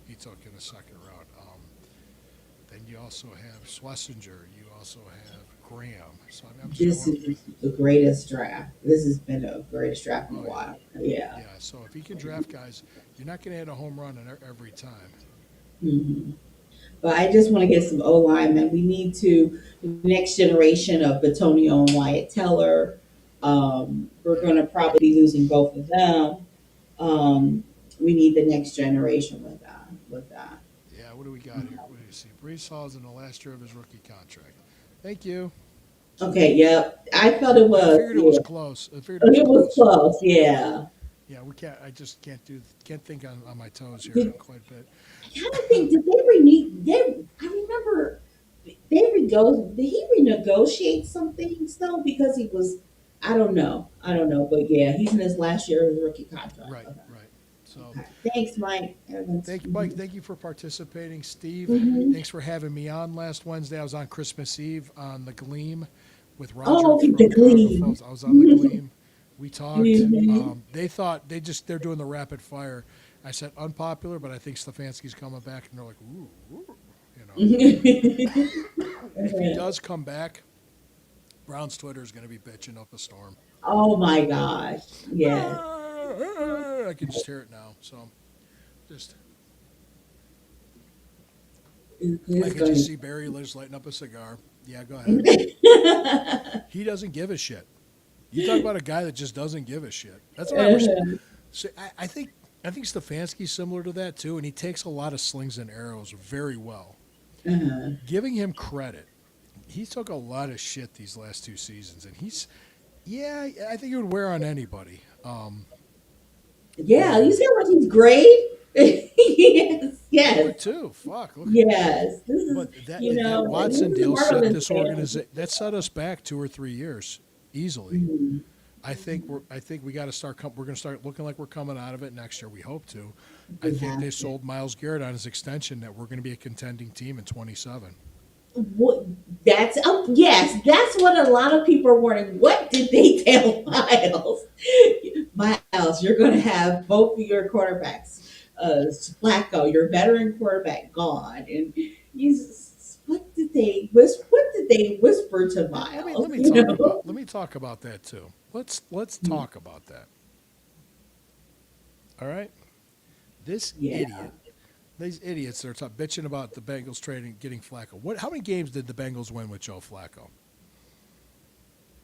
[SPEAKER 3] he took in the second round. and you also have Schlesinger. You also have Graham. So I'm just
[SPEAKER 1] This
[SPEAKER 3] going.
[SPEAKER 1] is the greatest draft. This has been the greatest draft in a
[SPEAKER 3] Oh yeah,
[SPEAKER 1] while. Yeah.
[SPEAKER 3] yeah. So if he can draft guys, you're not going to hit a home run every time.
[SPEAKER 1] Hmm. But I just want to get some O linemen. We need to next generation of Batonio and Wyatt Teller. We're
[SPEAKER 3] Yeah,
[SPEAKER 1] going to probably be losing both of them. We need the next generation with that. With that.
[SPEAKER 3] yeah. What do we got here? What do you see? Brees Hall's in the last year of his rookie contract. Thank you.
[SPEAKER 1] Okay. Yep. I felt it
[SPEAKER 3] Yeah, I
[SPEAKER 1] was.
[SPEAKER 3] figured it was
[SPEAKER 1] Yeah.
[SPEAKER 3] close. I figured it was
[SPEAKER 1] It was
[SPEAKER 3] close.
[SPEAKER 1] close. Yeah.
[SPEAKER 3] Yeah, we can't. I just can't think on my toes here
[SPEAKER 1] Did,
[SPEAKER 3] quite a bit.
[SPEAKER 1] I kind of think did they renew? I remember did he renegotiate something still because he was I don't know. I don't know. But yeah, he's in his last year of his rookie contract.
[SPEAKER 3] Right,
[SPEAKER 1] Okay.
[SPEAKER 3] right. So
[SPEAKER 1] Okay. Thanks, Mike Evans.
[SPEAKER 3] thank you, Mike. Thank you for participating, Steve.
[SPEAKER 1] Hmm.
[SPEAKER 3] Thanks for having me on last Wednesday. I was on Christmas Eve on the Gleam with Roger
[SPEAKER 1] Oh,
[SPEAKER 3] from
[SPEAKER 1] the
[SPEAKER 3] Cuyahoga
[SPEAKER 1] gleam.
[SPEAKER 3] Falls. I was on the Gleam. We talked.
[SPEAKER 1] Hmm.
[SPEAKER 3] They thought they're doing the rapid fire. I said unpopular, but I think Stefanski's coming back, and they're like, ooh, ooh, you know. If he does come back, Brown's Twitter is going to be bitching up a storm.
[SPEAKER 1] Oh my gosh. Yes.
[SPEAKER 3] I can just hear it now. So, just I
[SPEAKER 1] It's
[SPEAKER 3] can just
[SPEAKER 1] going.
[SPEAKER 3] see Barry Liz lighting up a cigar. Yeah, go ahead. He doesn't give a shit. You talk about a guy that just doesn't give a shit. That's what I wish. So I think Stefanski's similar to that too, and he takes a lot of slings and arrows very well.
[SPEAKER 1] Uh-huh.
[SPEAKER 3] Giving him credit, he took a lot of shit these last two seasons, and yeah, I think it would wear on anybody.
[SPEAKER 1] Yeah, you see how much he's great? Yes,
[SPEAKER 3] I would
[SPEAKER 1] yes,
[SPEAKER 3] too. Fuck, look.
[SPEAKER 1] yes. This is,
[SPEAKER 3] But that
[SPEAKER 1] you
[SPEAKER 3] that
[SPEAKER 1] know, and
[SPEAKER 3] Watson
[SPEAKER 1] he's
[SPEAKER 3] deal
[SPEAKER 1] smarter
[SPEAKER 3] set
[SPEAKER 1] than
[SPEAKER 3] this
[SPEAKER 1] Sam.
[SPEAKER 3] organization that set us back 2 or 3 years easily.
[SPEAKER 1] Mhm.
[SPEAKER 3] I think we got to start. We're going to start looking like we're coming out of it next year. We hope to. I
[SPEAKER 1] We
[SPEAKER 3] think they
[SPEAKER 1] have to.
[SPEAKER 3] sold Miles Garrett on his extension that we're going to be a contending team in 27.
[SPEAKER 1] What, that's yes, that's what a lot of people are wondering. What did they tell Miles? Miles, you're going to have both of your quarterbacks, Flacco, your veteran quarterback, gone, and what did they whisper to Miles? You know?
[SPEAKER 3] Let me talk about that too. Let's talk about that. All right. This
[SPEAKER 1] Yeah,
[SPEAKER 3] idiot, these idiots that are bitching about the Bengals trading, getting Flacco. How many games did the Bengals win with Joe Flacco?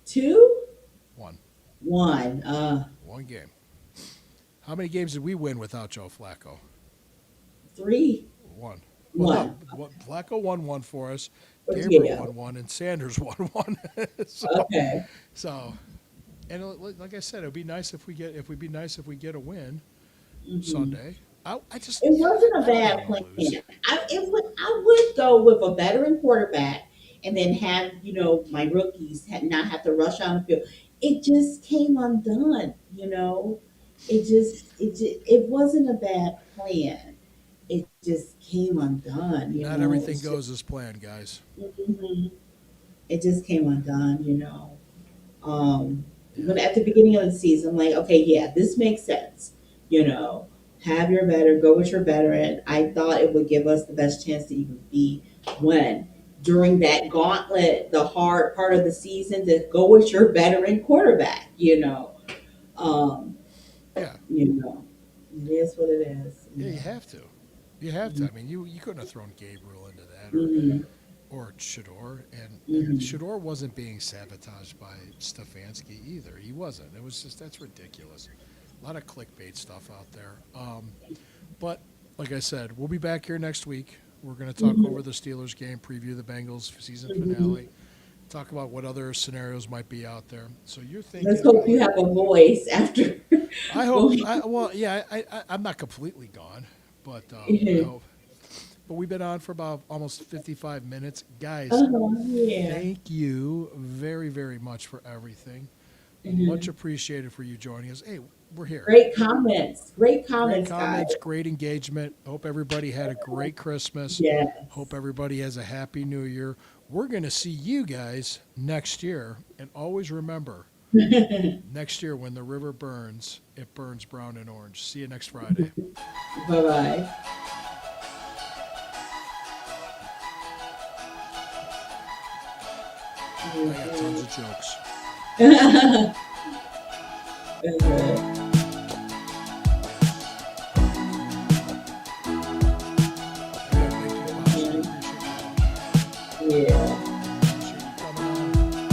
[SPEAKER 1] two,
[SPEAKER 3] One.
[SPEAKER 1] one,
[SPEAKER 3] One game. How many games did we win without Joe Flacco?
[SPEAKER 1] three,
[SPEAKER 3] One. Well,
[SPEAKER 1] one.
[SPEAKER 3] no. Flacco won one for us. Gabriel
[SPEAKER 1] Yeah.
[SPEAKER 3] won one, and Sanders won one. so,
[SPEAKER 1] Okay.
[SPEAKER 3] so, and like I said, it'd be nice if we get a win
[SPEAKER 1] Mhm.
[SPEAKER 3] Sunday. I just
[SPEAKER 1] It wasn't a
[SPEAKER 3] I don't
[SPEAKER 1] bad
[SPEAKER 3] want
[SPEAKER 1] plan.
[SPEAKER 3] to lose.
[SPEAKER 1] I would go with a veteran quarterback and then have my rookies not have to rush on the field. It just came undone. It wasn't a bad plan. It just came undone.
[SPEAKER 3] Not everything goes as planned, guys.
[SPEAKER 1] Mhm. It just came undone.
[SPEAKER 3] Yeah.
[SPEAKER 1] When at the beginning of the season, I'm like, okay, yeah, this makes sense. You know, have your veteran, go with your veteran. I thought it would give us the best chance to even be when during that gauntlet, the hard part of the season, to go with your veteran quarterback. Um,
[SPEAKER 3] Yeah.
[SPEAKER 1] it is what it is.
[SPEAKER 3] Yeah, you have to. You have to. I mean, you couldn't have thrown Gabriel into that
[SPEAKER 1] Mhm.
[SPEAKER 3] or Shador, and
[SPEAKER 1] Mhm.
[SPEAKER 3] Shador wasn't being sabotaged by Stefanski either. He wasn't. It was just that's ridiculous. A lot of clickbait stuff out there. But like I said, we'll be back here next week. We're going to talk
[SPEAKER 1] Mhm.
[SPEAKER 3] over the Steelers game, preview the Bengals season
[SPEAKER 1] Mhm.
[SPEAKER 3] finale, talk about what other scenarios might be out there. So you're
[SPEAKER 1] Let's
[SPEAKER 3] thinking,
[SPEAKER 1] hope you have a voice after.
[SPEAKER 3] I hope. Well, yeah, I'm not completely gone, but I hope. But we've been on for about almost 55 minutes, guys.
[SPEAKER 1] Yeah.
[SPEAKER 3] Thank you very, very much for everything.
[SPEAKER 1] Mhm.
[SPEAKER 3] Much appreciated for you joining us. Hey, we're here.
[SPEAKER 1] Great comments. Great
[SPEAKER 3] Great
[SPEAKER 1] comments, guys.
[SPEAKER 3] comments, great engagement. Hope everybody had a great Christmas.
[SPEAKER 1] Yes.
[SPEAKER 3] Hope everybody has a happy new year. We're going to see you guys next year. And always remember, next year when the river burns, it burns brown and orange. See you next Friday.
[SPEAKER 1] Bye bye.
[SPEAKER 3] I got tons of jokes.
[SPEAKER 1] Uh-huh.
[SPEAKER 3] Yeah, thank you, Pops. I appreciate you.
[SPEAKER 1] Yeah.
[SPEAKER 3] Appreciate you coming on.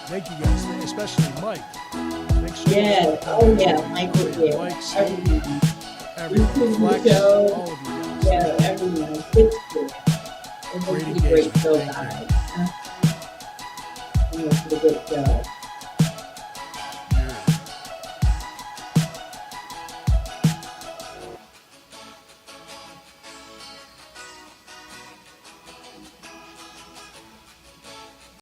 [SPEAKER 3] Thank you guys, especially Mike. Thanks so
[SPEAKER 1] Yeah.
[SPEAKER 3] much.
[SPEAKER 1] Oh yeah. Michael. Yeah.
[SPEAKER 3] Mike, Steve,
[SPEAKER 1] Everyone.
[SPEAKER 3] everybody,
[SPEAKER 1] YouTube
[SPEAKER 3] Flex,
[SPEAKER 1] show.
[SPEAKER 3] all of you guys.
[SPEAKER 1] Yeah. Everyone. It's good. It
[SPEAKER 3] Great
[SPEAKER 1] was a great
[SPEAKER 3] engagement.
[SPEAKER 1] show,
[SPEAKER 3] Thank you.
[SPEAKER 1] guys. It was a great show.